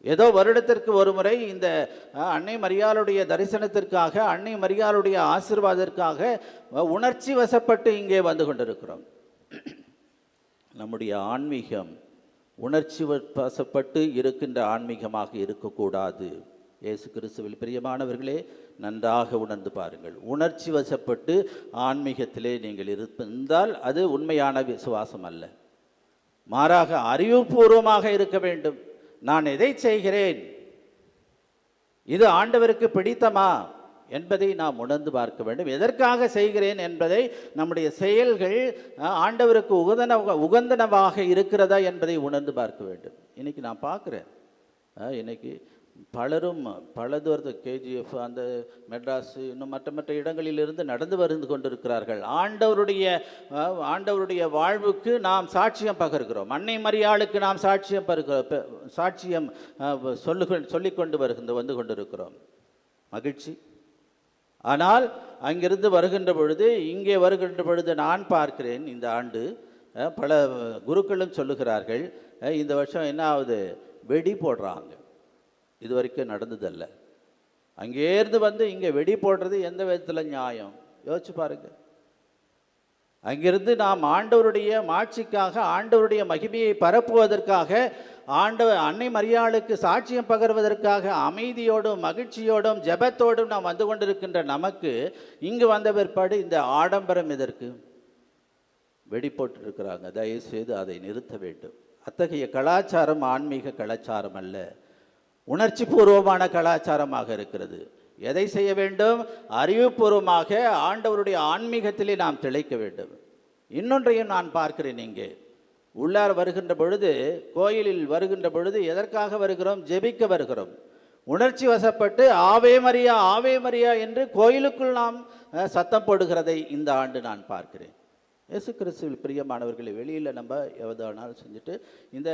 ஏதோ வருடத்திற்கு ஒரு முறை இந்த அன்னை மரியாளுடைய தரிசனத்திற்காக, அன்னை மரியாளுடைய ஆசீர்வாதத்திற்காக உணர்ச்சி வசப்பட்டு இங்கே வந்து கொண்டிருக்கிறோம். நம்முடைய ஆன்மீகம் உணர்ச்சி வசப்பட்டு இருக்கின்ற ஆன்மீகமாக இருக்கக்கூடாது. இயேசு கிறிஸ்துவில் பிரியமானவர்களே, நன்றாக உணர்ந்து பாருங்கள். உணர்ச்சி வசப்பட்டு ஆன்மீகத்திலே நீங்கள் இருந்தால் அது உண்மையான விசுவாசம் அல்ல. மாறாக அறிவுபூர்வமாக இருக்க வேண்டும். நான் எதை செய்கிறேன், இது ஆண்டவருக்கு பிடித்தமா என்பதை நாம் உணர்ந்து பார்க்க வேண்டும். எதற்காக செய்கிறேன் என்பதை, நம்முடைய செயல்கள் ஆண்டவருக்கு உகந்தனவாக இருக்கிறதா என்பதை உணர்ந்து பார்க்க வேண்டும். இன்னைக்கு நான் பார்க்குறேன், இன்னைக்கு பலரும் பல தூரத்து கேஜிஎஃப், அந்த மெட்ராஸ், இன்னும் மற்ற இடங்களிலிருந்து நடந்து வந்து கொண்டிருக்கிறார்கள். ஆண்டவருடைய வாழ்வுக்கு நாம் சாட்சியம் பகர்கிறோம். அன்னை மரியாளுக்கு நாம் சாட்சியம் சொல்லிக்கொண்டு வந்து கொண்டிருக்கிறோம். மகிழ்ச்சி. ஆனால் அங்கிருந்து வருகின்ற பொழுது, இங்கே வருகின்ற பொழுது நான் பார்க்கிறேன், இந்த ஆண்டு பல குருக்களும் சொல்லுகிறார்கள், இந்த வருஷம் என்ன ஆகுது, வெடி போடுறாங்க. இது வரைக்கும் நடந்ததல்ல. அங்கேருந்து வந்து இங்கே வெடி போடுறது எந்த விதத்தில் நியாயம்? யோசிச்சு பாருங்க. அங்கிருந்து நாம் ஆண்டவருடைய மாட்சிக்காக, ஆண்டவருடைய மகிமையை பரப்புவதற்காக, ஆண்டவர் அன்னை மரியாளுக்கு சாட்சியம் பகர்வதற்காக அமைதியோடும் மகிழ்ச்சியோடும் ஜெபத்தோடும் நாம் வந்து கொண்டிருக்கின்ற நமக்கு இங்கு வந்த பிற்பாடு இந்த ஆடம்பரம் எதற்கு? வெடி போட்டுருக்கிறாங்க. தயவுசெய்து அதை நிறுத்த வேண்டும். அத்தகைய கலாச்சாரம் ஆன்மீக கலாச்சாரம் அல்ல, உணர்ச்சி பூர்வமான கலாச்சாரமாக இருக்கிறது. எதை செய்ய வேண்டும்? அறிவுபூர்வமாக ஆண்டவருடைய ஆன்மீகத்திலே நாம் திளைக்க வேண்டும். இன்னொன்றையும் நான் பார்க்கிறேன். இங்கே உள்ளார் வருகின்ற பொழுது, கோயிலில் வருகின்ற பொழுது எதற்காக வருகிறோம்? ஜெபிக்க வருகிறோம். உணர்ச்சி வசப்பட்டு ஆவே மரியா ஆவே மரியா என்று கோயிலுக்குள் நாம் சத்தம் போடுகிறதை இந்த ஆண்டு நான் பார்க்கிறேன். இயேசு கிறிஸ்துவில் பிரியமானவர்களை வெளியில் நம்ம எவ்வளோனாலும் செஞ்சுட்டு இந்த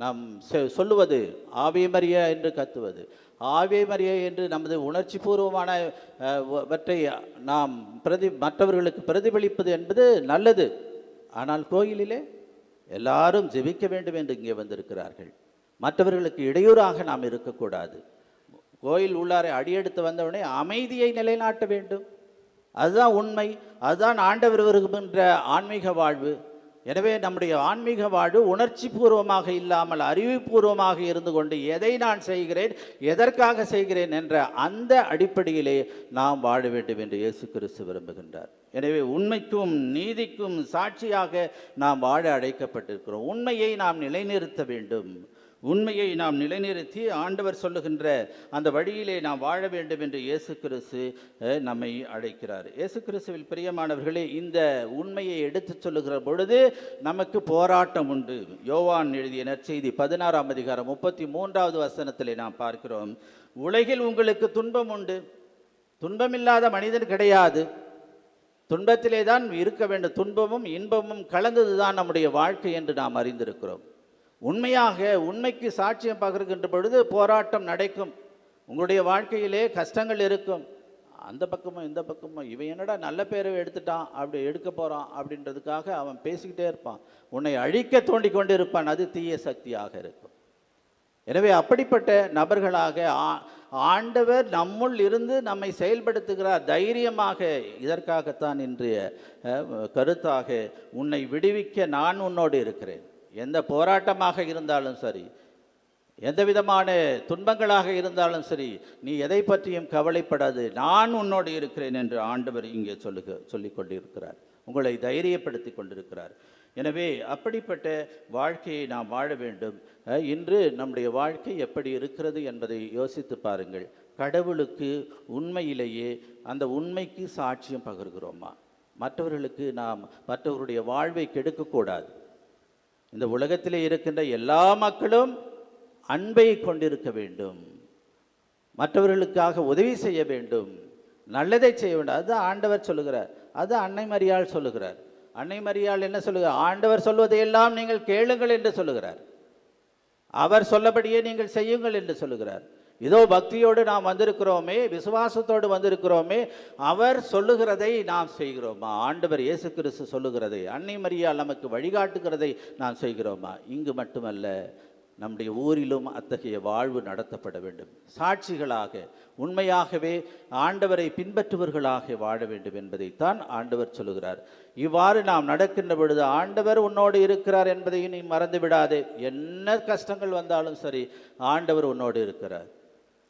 நாம் சொல்லுவது ஆவே மரியா என்று கத்துவது, ஆவே மரியா என்று நமது உணர்ச்சி பூர்வமானவற்றை நாம் மற்றவர்களுக்கு பிரதிபலிப்பது என்பது நல்லது. ஆனால் கோயிலிலே எல்லாரும் ஜெபிக்க வேண்டும் என்று இங்கே வந்திருக்கிறார்கள். மற்றவர்களுக்கு இடையூறாக நாம் இருக்கக்கூடாது. கோயில் உள்ளாரை அடியெடுத்து வந்தவுடனே அமைதியை நிலைநாட்ட வேண்டும். அதுதான் உண்மை, அதுதான் ஆண்டவர் விரும்புகின்ற ஆன்மீக வாழ்வு. எனவே நம்முடைய ஆன்மீக வாழ்வு உணர்ச்சி பூர்வமாக இல்லாமல் அறிவுபூர்வமாக இருந்து கொண்டு எதை நான் செய்கிறேன், எதற்காக செய்கிறேன் என்ற அந்த அடிப்படையிலே நாம் வாழ வேண்டும் என்று இயேசு கிறிஸ்து விரும்புகின்றார். எனவே உண்மைக்கும் நீதிக்கும் சாட்சியாக நாம் வாழ அழைக்கப்பட்டிருக்கிறோம். உண்மையை நாம் நிலைநிறுத்த வேண்டும். உண்மையை நாம் நிலைநிறுத்தி ஆண்டவர் சொல்லுகின்ற அந்த வழியிலே நாம் வாழ வேண்டும் என்று இயேசு கிறிஸ்து நம்மை அழைக்கிறார். இயேசு கிறிஸ்துவில் பிரியமானவர்களே, இந்த உண்மையை எடுத்து சொல்லுகிற பொழுது நமக்கு போராட்டம் உண்டு. யோவான் எழுதிய நற்செய்தி 16ஆம் அதிகாரம் 33வது வசனத்திலே நாம் பார்க்கிறோம், உலகில் உங்களுக்கு துன்பம் உண்டு, துன்பமில்லாத மனிதன் கிடையாது, துன்பத்திலே தான் இருக்க வேண்டும், துன்பமும் இன்பமும் கலந்தது தான் நம்முடைய வாழ்க்கை என்று நாம் அறிந்திருக்கிறோம். உண்மையாக உண்மைக்கு சாட்சியம் பகிர்கின்ற பொழுது போராட்டம் நடக்கும். உங்களுடைய வாழ்க்கையிலே கஷ்டங்கள் இருக்கும். அந்த பக்கமும் இந்த பக்கமும் இவன் என்னடா நல்ல பேரை எடுத்துட்டான், அப்படி எடுக்க போகிறான் அப்படின்றதுக்காக அவன் பேசிக்கிட்டே இருப்பான். உன்னை அழிக்க தோண்டி கொண்டு இருப்பான். அது தீய சக்தியாக இருக்கும். எனவே அப்படிப்பட்ட நபர்களாக ஆண்டவர் நம்முள் இருந்து நம்மை செயல்படுத்துகிறார். தைரியமாக, இதற்காகத்தான் இன்றைய கருத்தாக, உன்னை விடுவிக்க நான் உன்னோடு இருக்கிறேன். எந்த போராட்டமாக இருந்தாலும் சரி, எந்த விதமான துன்பங்களாக இருந்தாலும் சரி, நீ எதை பற்றியும் கவலைப்படாது, நான் உன்னோடு இருக்கிறேன் என்று ஆண்டவர் இங்கே சொல்லிக் கொண்டிருக்கிறார். உங்களை தைரியப்படுத்தி கொண்டிருக்கிறார். எனவே அப்படிப்பட்ட வாழ்க்கையை நாம் வாழ வேண்டும். இன்று நம்முடைய வாழ்க்கை எப்படி இருக்கிறது என்பதை யோசித்து பாருங்கள். கடவுளுக்கு உண்மையிலேயே அந்த உண்மைக்கு சாட்சியம் பகிர்கிறோமா? மற்றவர்களுக்கு நாம் மற்றவருடைய வாழ்வை கெடுக்கக்கூடாது. இந்த உலகத்திலே இருக்கின்ற எல்லா மக்களும் அன்பை கொண்டிருக்க வேண்டும், மற்றவர்களுக்காக உதவி செய்ய வேண்டும், நல்லதை செய்ய வேண்டும். அதுதான் ஆண்டவர் சொல்லுகிறார். அது அன்னை மரியாள் சொல்லுகிறார். அன்னை மரியாள் என்ன சொல்லுகிறார்? ஆண்டவர் சொல்வதையெல்லாம் நீங்கள் கேளுங்கள் என்று சொல்லுகிறார். அவர் சொல்லபடியே நீங்கள் செய்யுங்கள் என்று சொல்லுகிறார். இதோ பக்தியோடு நாம் வந்திருக்கிறோமே, விசுவாசத்தோடு வந்திருக்கிறோமே, அவர் சொல்லுகிறதை நாம் செய்கிறோமா? ஆண்டவர் இயேசு கிறிஸ்து சொல்லுகிறதை, அன்னை மரியாள் நமக்கு வழிகாட்டுகிறதை நாம் செய்கிறோமா? இங்கு மட்டுமல்ல, நம்முடைய ஊரிலும் அத்தகைய வாழ்வு நடத்தப்பட வேண்டும். சாட்சிகளாக உண்மையாகவே ஆண்டவரை பின்பற்றுவர்களாக வாழ வேண்டும் என்பதைத்தான் ஆண்டவர் சொல்லுகிறார். இவ்வாறு நாம் நடக்கின்ற பொழுது ஆண்டவர் உன்னோடு இருக்கிறார் என்பதை நீ மறந்து விடாதே. என்ன கஷ்டங்கள் வந்தாலும் சரி, ஆண்டவர் உன்னோடு இருக்கிறார்.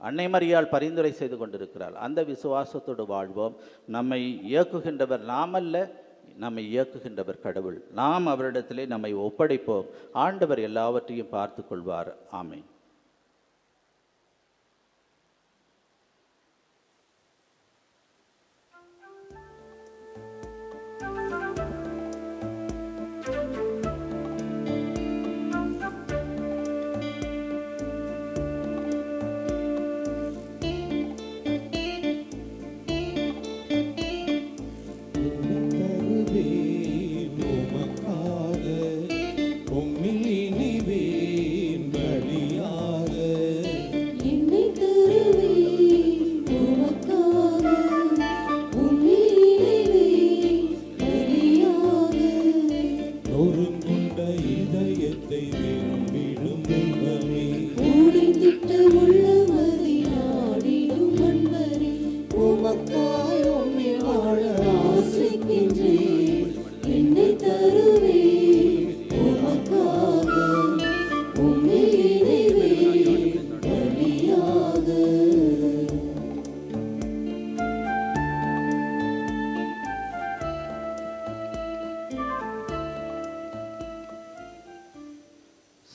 அன்னை மரியாள் பரிந்துரை செய்து கொண்டிருக்கிறார். அந்த விசுவாசத்தோடு வாழ்வோம். நம்மை இயக்குகின்றவர் நாமல்ல, நம்மை இயக்குகின்றவர் கடவுள். நாம் அவரிடத்திலே நம்மை ஒப்படைப்போம். ஆண்டவர் எல்லாவற்றையும் பார்த்து கொள்வார். ஆமென். இதயத்தை விரும்பிடும் தெய்வமே, ஊழித்திட்ட உள்ளமதினால்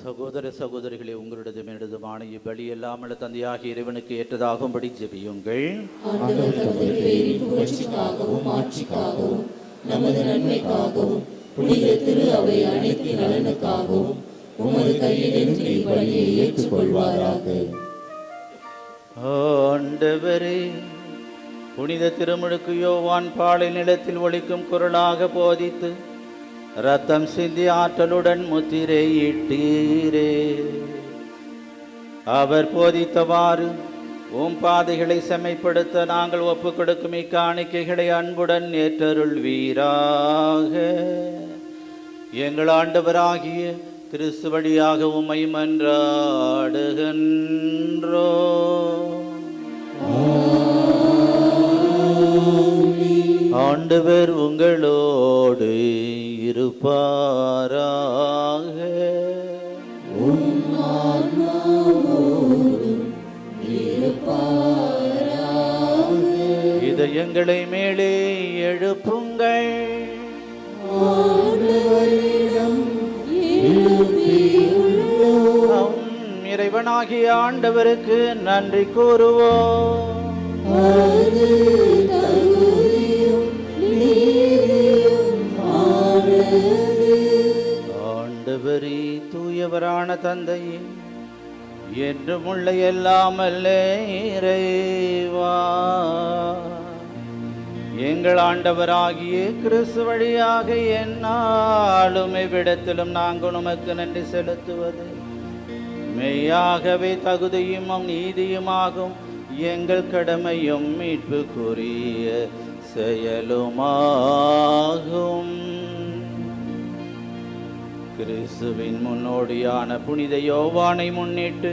சகோதர சகோதரிகளே, உங்களிடதும் என்னிடதுமான இப்பலி எல்லாமல்ல தந்தையாகிய இறைவனுக்கு ஏற்றதாகும்படி ஜெபியுங்கள். ஆண்டவர் தமது பேரின் புகழ்ச்சிக்காகவும் ஆட்சிக்காகவும் நமது நன்மைக்காகவும் புனித திரு அவை அனைத்து நலனுக்காகவும் உமது கையிலிருந்து இப்பலியை ஏற்றுக்கொள்வாராக. ஆண்டவரே, புனித திருமுழுக்கு யோவான் பாலை நிலத்தில் ஒலிக்கும் குரலாக போதித்து இரத்தம் சிந்தி ஆற்றலுடன் முத்திரையிட்டீரே. அவர் போதித்தவாறு உம் பாதைகளை செம்மைப்படுத்த நாங்கள் ஒப்புக் கொடுக்கும் இக்காணிக்கைகளை அன்புடன் ஏற்றருள்வீராக. எங்கள் ஆண்டவராகிய கிறிஸ்து வழியாக உம்மை மன்றாடுகின்றோ. ஆண்டவர் உங்களோடு இருப்பாராக. இதயங்களை மேலே எழுப்புங்கள். இறைவனாகிய ஆண்டவருக்கு நன்றி கூறுவோம். ஆண்டவரே, தூயவரான தந்தையே, என்றும் உள்ள எல்லாம் அல்ல இறைவா, எங்கள் ஆண்டவராகிய கிறிஸ்து வழியாக எந்நாளும் இவ்விடத்திலும் நாங்கள் உமக்கு நன்றி செலுத்துவது மெய்யாகவே தகுதியும் நீதியுமாகும். எங்கள் கடமையும் மீட்புக்குரிய செயலுமாகும். கிறிஸ்துவின் முன்னோடியான புனித யோவானை முன்னிட்டு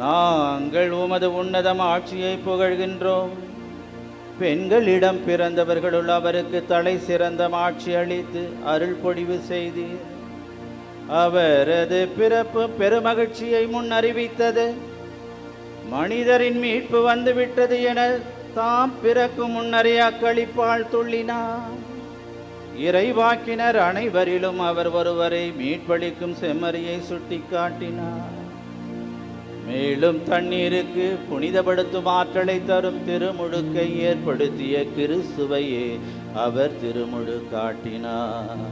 நாங்கள் உமது உன்னதம் ஆட்சியை புகழ்கின்றோம். பெண்களிடம் பிறந்தவர்களுள் அவருக்கு தலை சிறந்த ஆட்சி அளித்து அருள் பொழிவு செய்தீர். அவரது பிறப்பு பெருமகிழ்ச்சியை முன் அறிவித்தது. மனிதரின் மீட்பு வந்துவிட்டது என தாம் பிறக்கும் முன்னரே அக்களிப்பால் துள்ளினார். இறைவாக்கினர் அனைவரிலும் அவர் ஒருவரை மீட்பளிக்கும் செம்மறியை சுட்டி காட்டினார். மேலும் தண்ணீருக்கு புனிதப்படுத்தும் ஆற்றலை தரும் திருமுழுக்கை ஏற்படுத்திய கிறிஸ்துவையே அவர் திருமுழு காட்டினார்.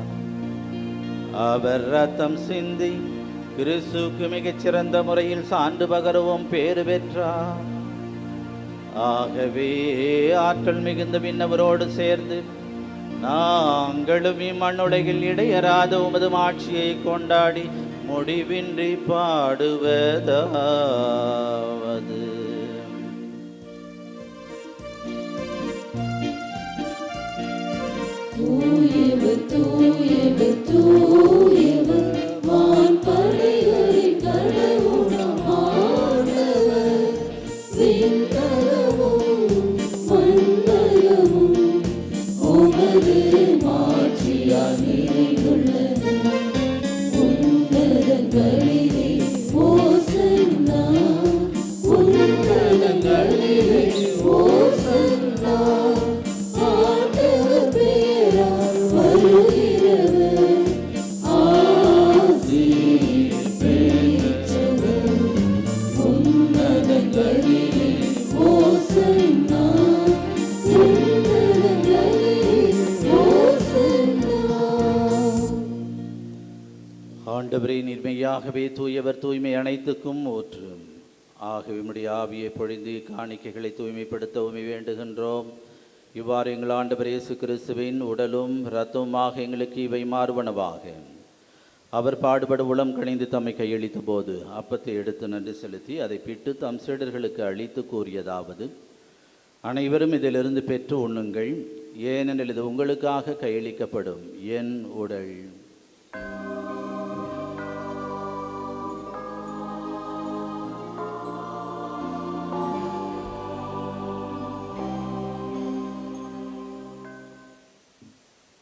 அவர் இரத்தம் சிந்தி கிறிஸ்துவுக்கு மிகச்சிறந்த முறையில் சான்று பகரவும் பேறு பெற்றார். ஆகவே ஆற்றல் மிகுந்த விண்ணவரோடு சேர்ந்து நாங்களும் இம்மண்ணுலகில் இடையராத உமது ஆட்சியை கொண்டாடி முடிவின்றி பாடுவதாவது: தூயவர் தூயவர் தூயவர் வான்படைகளின் கடவுளாம் ஆண்டவர். விண்கலமும் மண்கலமும் உமது மாட்சியால் நிறைந்துள்ளது. உன்னதங்களிலே ஓசன்னா, உன்னதங்களிலே ஓசன்னா. ஆண்டவர் பெயரால் வருகிறவர் ஆசீர் பெற்றவர். உன்னதங்களிலே ஓசன்னா, உன்னதங்களிலே ஓசன்னா. ஆண்டவரே, நீர்மையாகவே தூயவர், தூய்மை அனைத்துக்கும் ஊற்றும். ஆகவே உம்முடைய ஆவியை பொழிந்து காணிக்கைகளை தூய்மைப்படுத்த உம்மை வேண்டுகின்றோம். இவ்வாறு எங்கள் ஆண்டவர் இயேசு கிறிஸ்துவின் உடலும் இரத்தமுமாக எங்களுக்கு இவை மாறுவனவாக. அவர் பாடுபட உளம் கணிந்து தம்மை கையளித்த போது அப்பத்தை எடுத்து நன்றி செலுத்தி அதை பிட்டு தம் சீடர்களுக்கு அளித்து கூறியதாவது: அனைவரும் இதிலிருந்து பெற்று உண்ணுங்கள், ஏனெனில் இது உங்களுக்காக கையளிக்கப்படும் என் உடல்.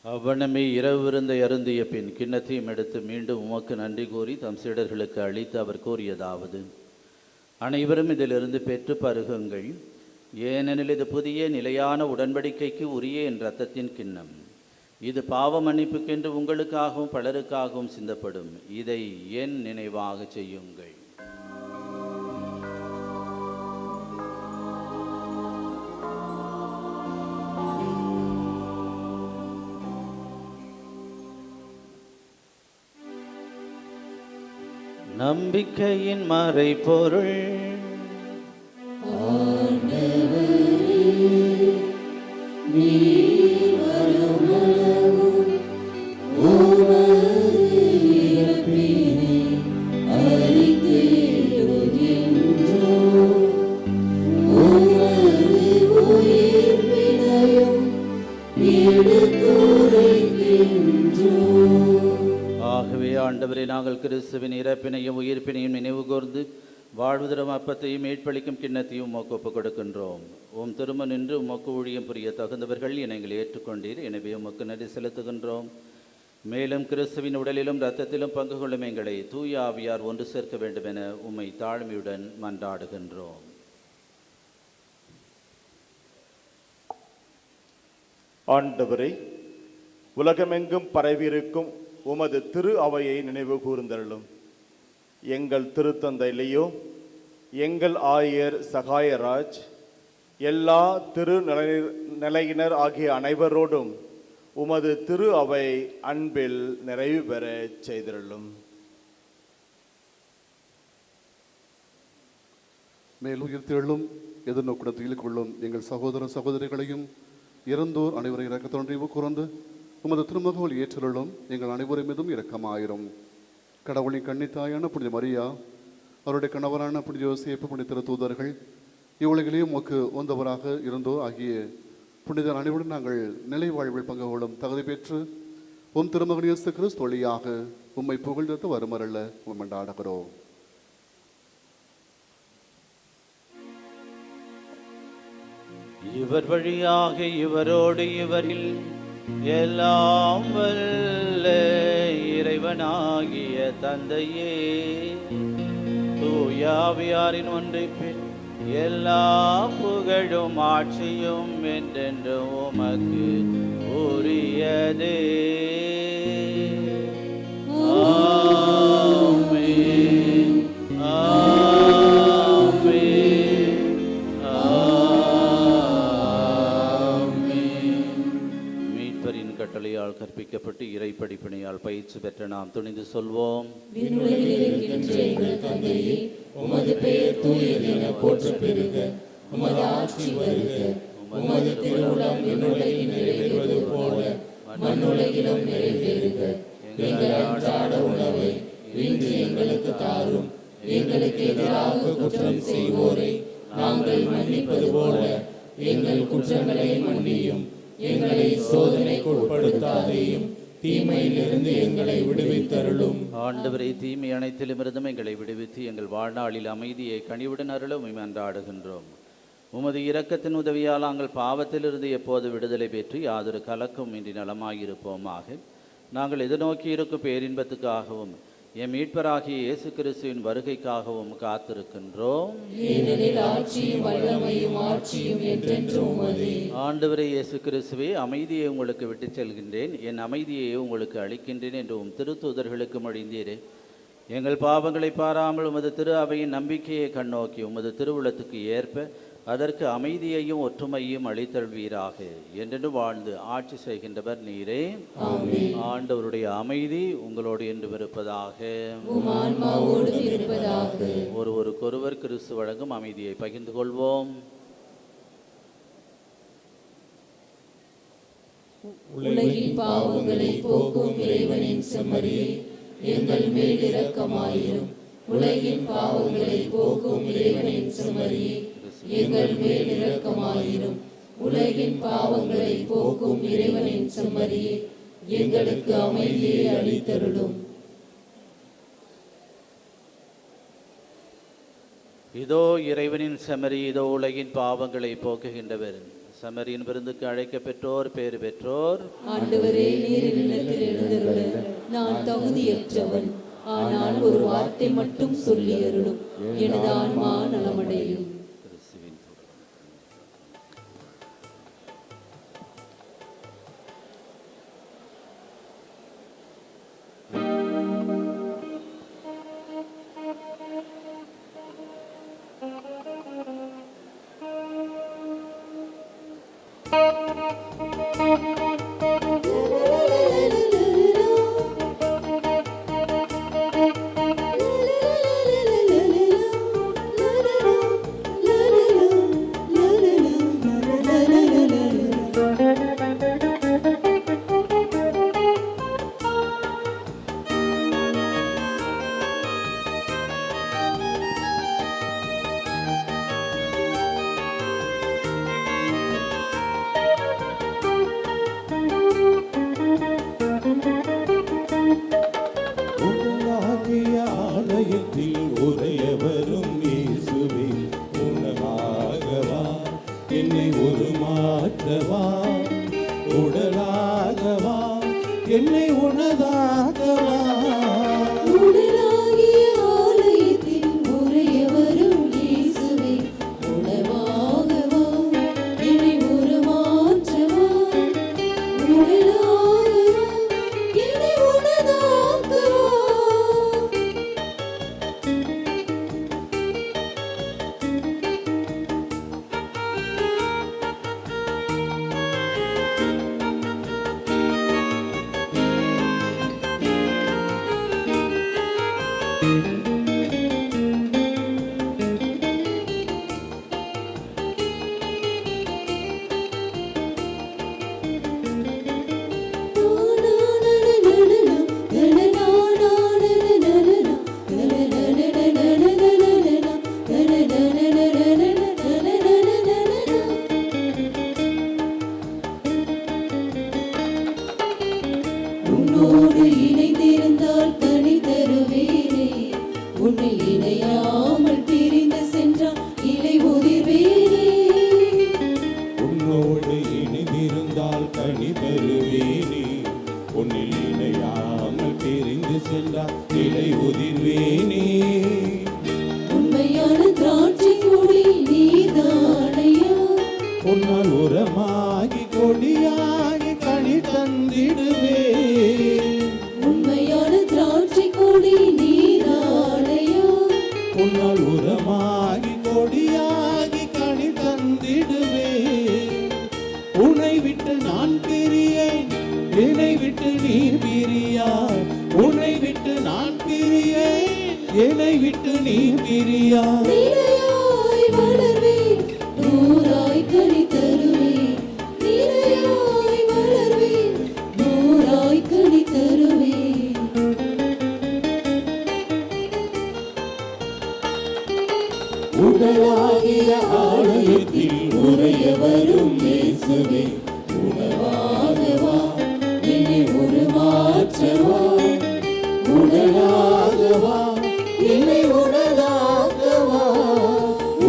அவ்வண்ணமே இரவு விருந்தை அருந்திய பின் கிண்ணத்தையும் எடுத்து மீண்டும் உமக்கு நன்றி கூறி தம் சீடர்களுக்கு அளித்து அவர் கூறியதாவது: அனைவரும் இதிலிருந்து பெற்று பருகுங்கள், ஏனெனில் இது புதிய நிலையான உடன்படிக்கைக்கு உரிய என் இரத்தத்தின் கிண்ணம். இது பாவ மன்னிப்புக்கென்று உங்களுக்காகவும் பலருக்காகவும் சிந்தப்படும். இதை என் நினைவாக செய்யுங்கள். நம்பிக்கையின் மறைபொருள் ஆகவே ஆண்டவரே, நாங்கள் கிறிஸ்துவின் இறப்பினையும் உயிர்ப்பினையும் நினைவு கூர்ந்து வாழ்வுதரும் அப்பத்தையும் மீட்பளிக்கும் கிண்ணத்தையும் உமக்கு ஒப்புக் கொடுக்கின்றோம். உம் திரும்ப நின்று உமக்கு ஊழியம் புரிய தகுந்தவர்கள் எங்களை ஏற்றுக்கொண்டீர். எனவே உமக்கு நன்றி செலுத்துகின்றோம். மேலும் கிறிஸ்துவின் உடலிலும் இரத்தத்திலும் பங்கு கொள்ளும் எங்களை தூய ஆவியார் ஒன்று சேர்க்க வேண்டும் என உம்மை தாழ்மையுடன் மன்றாடுகின்றோம். ஆண்டவரே, உலகமெங்கும் பரவியிருக்கும் உமது திரு அவையை நினைவு கூர்ந்தருளும். எங்கள் திருத்தந்தை லியோ, எங்கள் ஆயர் சகாயராஜ், எல்லா நிலையினர் ஆகிய அனைவரோடும் உமது திரு அவை அன்பில் நிறைவு பெற செய்திருளும். மேலுயிர்த்தெழும் எதிர்நோக்குடத்தில் கொள்ளும் எங்கள் சகோதர சகோதரிகளையும் இறந்தோர் அனைவரை இரக்கத்தோடு நினைவு கூர்ந்து உமது திருமகள் ஏற்றலும் எங்கள் அனைவரும் மீதும் இரக்கமாயிரும். கடவுளின் கன்னித்தாயான புனித மரியா, அவருடைய கணவரான புனித யோசேப்பு, புனித திருத்தூதர்கள், இவ்வுலகிலேயும் உமக்கு உந்தவராக இருந்தோர் ஆகிய புனித அனைவருடன் நாங்கள் நிலை வாழ்வில் பங்கு கொள்ளும் தகுதி பெற்று உம் திருமகன் இயேசு கிறிஸ்து வழியாக உம்மை புகழ்ந்து வருமரல்ல உம்மண்டாடுகிறோம். இவர் வழியாக இவரோடு இவரில் எல்லாம் வல்ல இறைவனாகிய தந்தையே, தூய ஆவியாரின் ஒன்றிப்பில் எல்லா புகழும் ஆட்சியும் என்றென்று உமக்கு உரியதே. ஆமென், ஆமென், ஆமென். மீட்பரின் கட்டளையால் கற்பிக்கப்பட்டு இறை படிப்பினையால் பயிற்சி பெற்ற நாம் துணிந்து சொல்வோம். விண்ணுலகில் இருக்கின்ற எங்கள் தந்தையே, உமது பெயர் தூயது என போற்றப் பெறுக. உமது ஆட்சி வருக. உமது திருவுளம் விண்ணுலகில் நிறைவேறுவது போல மண்ணுலகிலும் நிறைவேறுக. எங்கள் அன்றாட உணவை இன்று எங்களுக்கு தாரும். எங்களுக்கு எதிராக குற்றம் செய்வோரை நாங்கள் மன்னிப்பது போல எங்கள் குற்றங்களை மன்னியும். எங்களை சோதனைக்கு உட்படுத்தாதேயும், தீமையிலிருந்து எங்களை விடுவித்தருளும். ஆண்டவரை, தீமை அனைத்திலுமிருந்தும் எங்களை விடுவித்து எங்கள் வாழ்நாளில் அமைதியை கனிவுடன் அருளும் மன்றாடுகின்றோம். உமது இரக்கத்தின் உதவியால் நாங்கள் பாவத்திலிருந்து எப்போது விடுதலை பெற்று யாதொரு கலக்கம் இன்றி நலமாயிருப்போமாக. நாங்கள் எதிர்நோக்கி இருக்கும் பேரின்பத்துக்காகவும் எம் மீட்பராகிய இயேசு கிறிஸ்துவின் வருகைக்காகவும் காத்திருக்கின்றோம். ஏனெனில் ஆட்சியும் வல்லமையும் ஆட்சியும் என்றென்றும் உமதே. ஆண்டவரே இயேசு கிறிஸ்துவே, அமைதியை உங்களுக்கு விட்டுச் செல்கின்றேன், என் அமைதியை உங்களுக்கு அளிக்கின்றேன் என்று உம் திருத்தூதர்களுக்கு மொழிந்தீரே. எங்கள் பாவங்களை பாராமல் உமது திரு அவையின் நம்பிக்கையை கண்ணோக்கி உமது திருவுளத்துக்கு ஏற்ப அதற்கு அமைதியையும் ஒற்றுமையும் அளித்தல்வீராக. என்றென்று வாழ்ந்து ஆட்சி செய்கின்றவர் நீரே. ஆண்டவருடைய அமைதி உங்களோடு என்று இருப்பதாக. ஒருவருக்கொருவர் கிறிஸ்து வழங்கும் அமைதியை பகிர்ந்து கொள்வோம். உலகின் பாவங்களை போக்கும் இறைவனின் செம்மறியே, எங்கள் மேல் இரக்கமாயிரும். உலகின் பாவங்களை போக்கும் இறைவனின் செம்மறியே, எங்கள் மேல் இரக்கமாயிரும். உலகின் பாவங்களை போக்கும் இறைவனின் செம்மறியே, எங்களுக்கு அமைதியை அளித்தருளும். இதோ இறைவனின் செம்மறி, இதோ உலகின் பாவங்களை போக்குகின்றவர். செம்மறியின் விருந்துக்கு அழைக்க பெற்றோர் பேறு பெற்றோர். ஆண்டவரே, நீர் நிலத்தில் எழுந்தருள நான் தகுதியற்றவன். ஆனால் ஒரு வார்த்தை மட்டும் சொல்லி அருளும், எனது ஆன்மா நலமடையும். உடலாகிய ஆலயத்தில் உறையவரும் இயேசுவே உணவாகவா என்னை உருமாற்றவா உடலாகவா என்னை உணதாகவா உடலாகிய ஆலயத்தின் உறையவரும் இயேசுவே உணவாகவா என்னை உருமாற்றவா உடலாகவா என்னை உணதாகவா. உன்னோடு இணைந்திருந்தால் கனி தருவேனே, உன்னை இணையாமல் பிரிந்து சென்றால் இலை உதிர்வேனே. உன்னோடு இணைந்திருந்தால் கனி தருவேனே உன்னில் இணையாமல் பிரிந்து சென்றால் இலை உதிர்வேனே. உண்மையான திராட்சை கொடி நீதானையா, உன்னால் உரமாகி கொடியாகி கனி தந்திடுவே. உண்மையான திராட்சை கொடி நீதானையா, உன்னால் உரமாகி கொடியாகி கனி தந்திடுவே. உன்னை விட்டு நான் பிரியேன் என்னை விட்டு நீர் பிரியாய். உன்னை விட்டு நான் பிரியேன் என்னை விட்டு நீர் பிரியாய். நிலையாய் வளர்வேன், நூறாய் கனி தருவேன். நிலையாய் வளர்வேன், நூறாய் கனி தருவேன். உடலாகிய ஆலயத்தில் உறையவரும் இயேசுவே உணவாகவா என்னை உருமாற்றவா உடலாகவா என்னை உடலாகவா.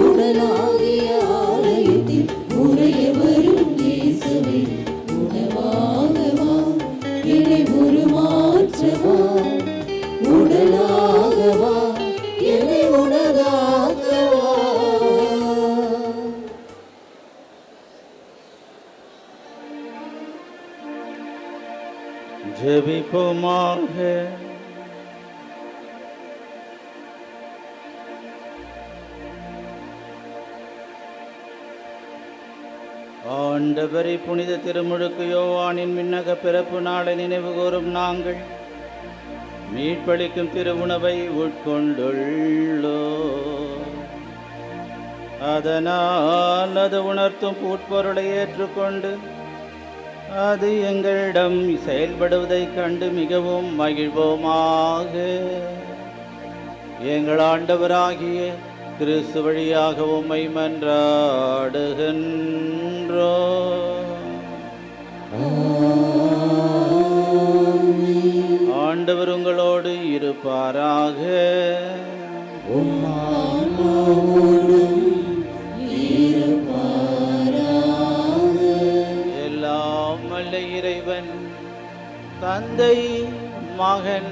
உடலாகிய ஆலயத்தில் உறையவரும் இயேசுவே உணவாகவா என்னை உருமாற்றவா உடலாகவா என்னை உணதாகவா. ஜெபிப்போமாக. ஆண்டவரை புனித திருமுழுக்கு யோவானின் விண்ணக பிறப்பு நாளை நினைவு கூறும் நாங்கள் மீட்பளிக்கும் திருவுணவை உட்கொண்டுள்ளோ. அதனால் அது உணர்த்தும் உட்பொருளை ஏற்றுக்கொண்டு அது எங்களிடம் செயல்படுவதைக் கண்டு மிகவும் மகிழ்வோமாக. எங்கள் ஆண்டவராகிய கிறிஸ்து வழியாக உம்மை மன்றாடுகின்றோ. ஆண்டவர் உங்களோடு இருப்பாராக. எல்லாம் வல்ல இறைவன் தந்தை மகன்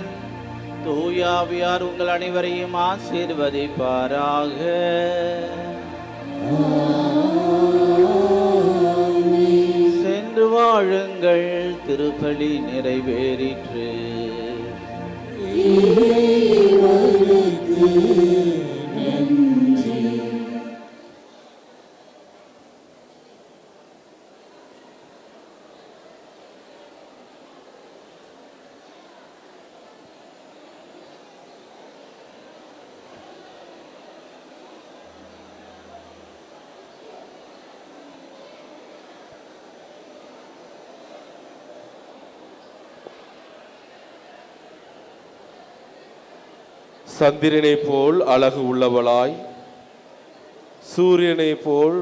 தூயாவியார் உங்கள் அனைவரையும் ஆசீர்வதிப்பாராக. சென்று வாழுங்கள், திருப்பலி நிறைவேறிற்று. சந்திரனை போல் அழகு உள்ளவளாய், சூரியனை போல்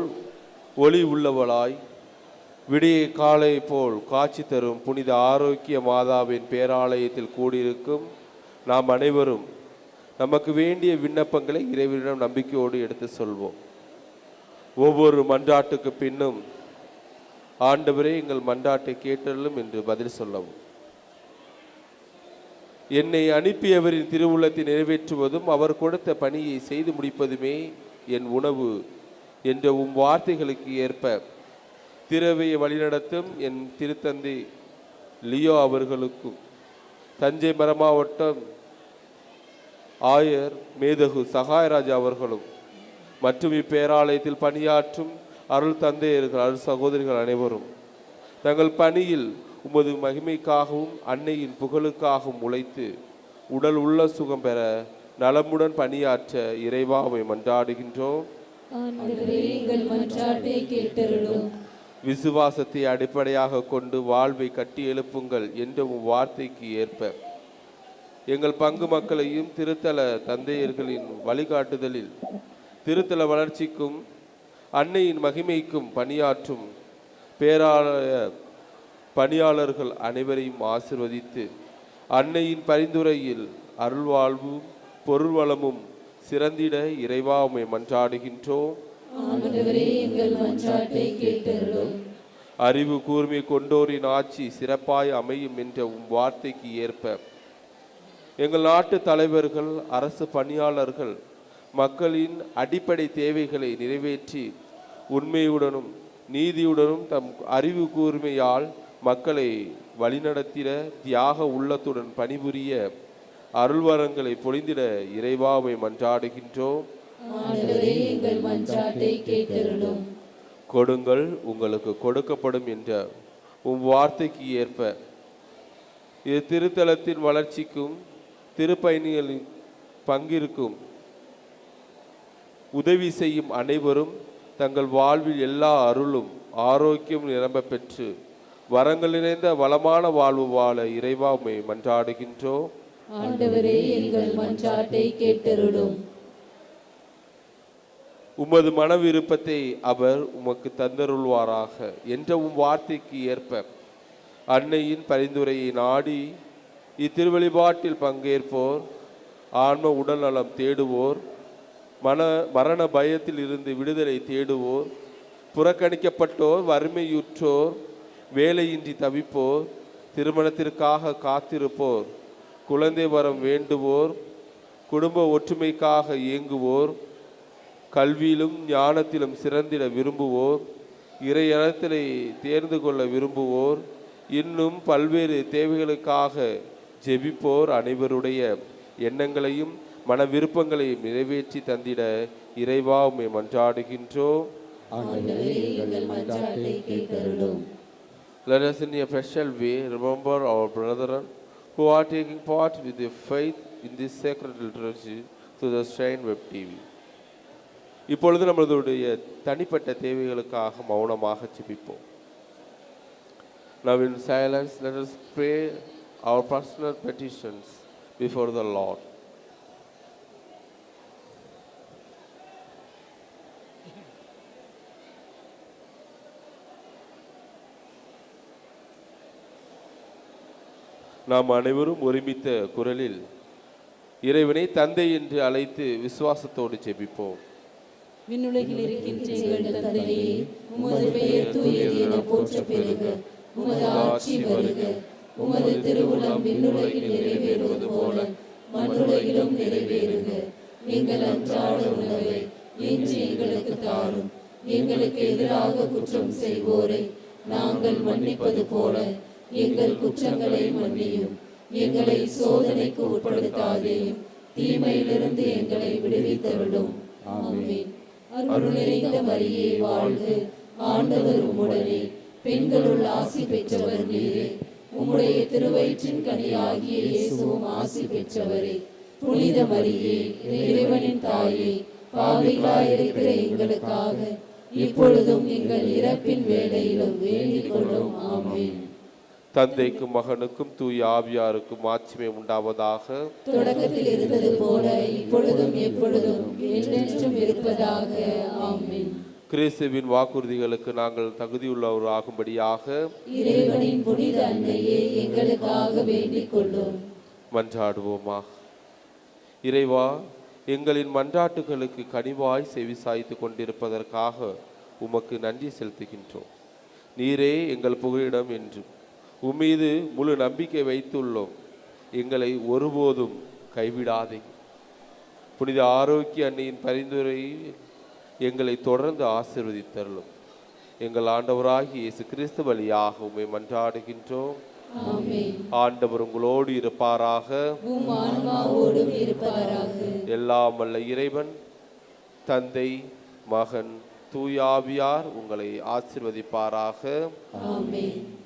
ஒளி உள்ளவளாய், விடிய காலை போல் காட்சி தரும் புனித ஆரோக்கிய மாதாவின் பேராலயத்தில் கூடியிருக்கும் நாம் அனைவரும் நமக்கு வேண்டிய விண்ணப்பங்களை இறைவனிடம் நம்பிக்கையோடு எடுத்து சொல்வோம். ஒவ்வொரு மன்றாட்டுக்கு பின்னும் ஆண்டவரே எங்கள் மன்றாட்டை கேட்டலும் என்று பதில் சொல்லவும். என்னை அனுப்பியவரின் திருவுள்ளத்தை நிறைவேற்றுவதும் அவர் கொடுத்த பணியை செய்து முடிப்பதுமே என் உணவு என்ற வார்த்தைகளுக்கு ஏற்ப திரவையை வழிநடத்தும் என் திருத்தந்தை லியோ அவர்களுக்கும், தஞ்சை மரமாவட்டம் ஆயர் மேதகு சகாயராஜா அவர்களும் மற்றும் இப்பேராலயத்தில் பணியாற்றும் அருள் தந்தையர்கள், அருள் சகோதரிகள் அனைவரும் தங்கள் பணியில் உமது மகிமைக்காகவும் அன்னையின் புகழுக்காகவும் உழைத்து உடல் உள்ள சுகம் பெற நலமுடன் பணியாற்ற இறைவாவை மன்றாடுகின்றோம். விசுவாசத்தை அடிப்படையாக கொண்டு வாழ்வை கட்டி எழுப்புங்கள் என்ற வார்த்தைக்கு ஏற்ப எங்கள் பங்கு மக்களையும் திருத்தல தந்தையர்களின் வழிகாட்டுதலில் திருத்தல வளர்ச்சிக்கும் அன்னையின் மகிமைக்கும் பணியாற்றும் பேராலய பணியாளர்கள் அனைவரையும் ஆசிர்வதித்து அன்னையின் பரிந்துரையில் அருள்வாழ்வும் பொருள் வளமும் சிறந்திட இறைவாமை மன்றாடுகின்றோம். அறிவு கூர்மை கொண்டோரின் ஆட்சி சிறப்பாய் அமையும் என்ற வார்த்தைக்கு ஏற்ப எங்கள் நாட்டு தலைவர்கள், அரசு பணியாளர்கள் மக்களின் அடிப்படை தேவைகளை நிறைவேற்றி உண்மையுடனும் நீதியுடனும் தம் அறிவு கூர்மையால் மக்களை வழிநடத்திட தியாக உள்ளத்துடன் பணிபுரிய அருள்வரங்களை பொழிந்திட இறைவாவை மன்றாடுகின்றோம். கொடுங்கள் உங்களுக்கு கொடுக்கப்படும் என்ற வார்த்தைக்கு ஏற்ப இது திருத்தலத்தின் வளர்ச்சிக்கும் திருப்பயணிகளின் பங்கிற்கும் உதவி செய்யும் அனைவரும் தங்கள் வாழ்வில் எல்லா அருளும் ஆரோக்கியம் நிரம்ப பெற்று வரங்கள் நிறைந்த வளமான வாழ்வு வாழ இறைவாமை மன்றாடுகின்றோம். ஆண்டவரே எங்கள் மன்றாட்டை கேட்டருளும். உமது மன விருப்பத்தை அவர் உமக்கு தந்தருள்வாராக என்ற வார்த்தைக்கு ஏற்ப அன்னையின் பரிந்துரையை நாடி இத்திருவழிபாட்டில் பங்கேற்போர், ஆன்ம உடல் நலம் தேடுவோர், மரண பயத்தில் இருந்து விடுதலை தேடுவோர், புறக்கணிக்கப்பட்டோர், வறுமையுற்றோர், வேலையின்றி தவிப்போர், திருமணத்திற்காக காத்திருப்போர், குழந்தை வரம் வேண்டுவோர், குடும்ப ஒற்றுமைக்காக இயங்குவோர், கல்வியிலும் ஞானத்திலும் சிறந்திட விரும்புவோர், இறையறத்திலே தேர்ந்து கொள்ள விரும்புவோர், இன்னும் பல்வேறு தேவைகளுக்காக ஜெபிப்போர் அனைவருடைய எண்ணங்களையும் மன விருப்பங்களையும் நிறைவேற்றி தந்திட இறைவா உம்மை மன்றாடுகின்றோம். Let us in a special way remember our brethren who are taking part with their faith in this sacred liturgy through the Shrine Web TV. இப்பொழுது நம்மளுடைய தனிப்பட்ட தேவைகளுக்காக மௌனமாக ஜெபிப்போம். Now in silence, let us pray our personal petitions before the Lord. நாம் அனைவரும் ஒருமித்த குரலில் இறைவனை தந்தை என்று அழைத்து விசுவாசத்தோடு ஜெபிப்போம். விண்ணுலகில் இருக்கின்ற எங்கள் தந்தையே, உமது பெயர் தூயது என போற்றப் பெறுக. உமது ஆட்சி வருக. உமது திருவுளம் விண்ணுலகில் நிறைவேறுவது போல மண்ணுலகிலும் நிறைவேறுக. எங்கள் அன்றாட உணவை இன்று எங்களுக்கு தாரும். எங்களுக்கு எதிராக குற்றம் செய்வோரை நாங்கள் மன்னிப்பது போல எங்கள் குற்றங்களை மன்னியும். எங்களை சோதனைக்கு உட்படுத்தாதேயும், தீமையிலிருந்து எங்களை விடுவித்தருளும். ஆமென். அருள் நிறைந்த மரியே வாழ்க. ஆண்டவர் உம்முடனே, பெண்களுள் ஆசி பெற்றவர் நீரே. உம்முடைய திருவயிற்றின் கனியாகிய இயேசுவும் ஆசி பெற்றவரே. புனித மரியே, இறைவனின் தாயே, பாவிகளாயிருக்கிற எங்களுக்காக இப்பொழுதும் எங்கள் இறப்பின் வேளையிலும் வேண்டிக் கொள்ளும். ஆமென். தந்தைக்கும் மகனுக்கும் தூய ஆவியாருக்கும் மாட்சிமை உண்டாவதாக. தொடக்கத்தில் இருந்தது போல இப்பொழுதும் எப்பொழுதும் என்றென்றும் இருப்பதாக. ஆமென். கிறிஸ்துவின் வாக்குறுதிகளுக்கு நாங்கள் தகுதியுள்ளவராகும்படியாக இறைவனின் புனித அன்னையே எங்களுக்காக வேண்டிக் கொள்ளும். மன்றாடுவோமா. இறைவா, எங்களின் மன்றாட்டுகளுக்கு கனிவாய் செவிசாய்த்து கொண்டிருப்பதற்காக உமக்கு நன்றி செலுத்துகின்றோம். நீரே எங்கள் புகலிடம் என்று உம்மீது முழு நம்பிக்கை வைத்துள்ளோம். எங்களை ஒருபோதும் கைவிடாதே. புனித ஆரோக்கிய அன்னையின் பரிந்துரை எங்களை தொடர்ந்து ஆசீர்வதித்தருளும். எங்கள் ஆண்டவராகிய இயேசு கிறிஸ்து வழியாக உம்மை மன்றாடுகின்றோம். ஆமென். ஆண்டவர் உங்களோடு இருப்பாராக. உம் ஆன்மாவோடும் இருப்பாராக. எல்லாம் வல்ல இறைவன் தந்தை, மகன், தூய ஆவியார் உங்களை ஆசீர்வதிப்பாராக. ஆமென்.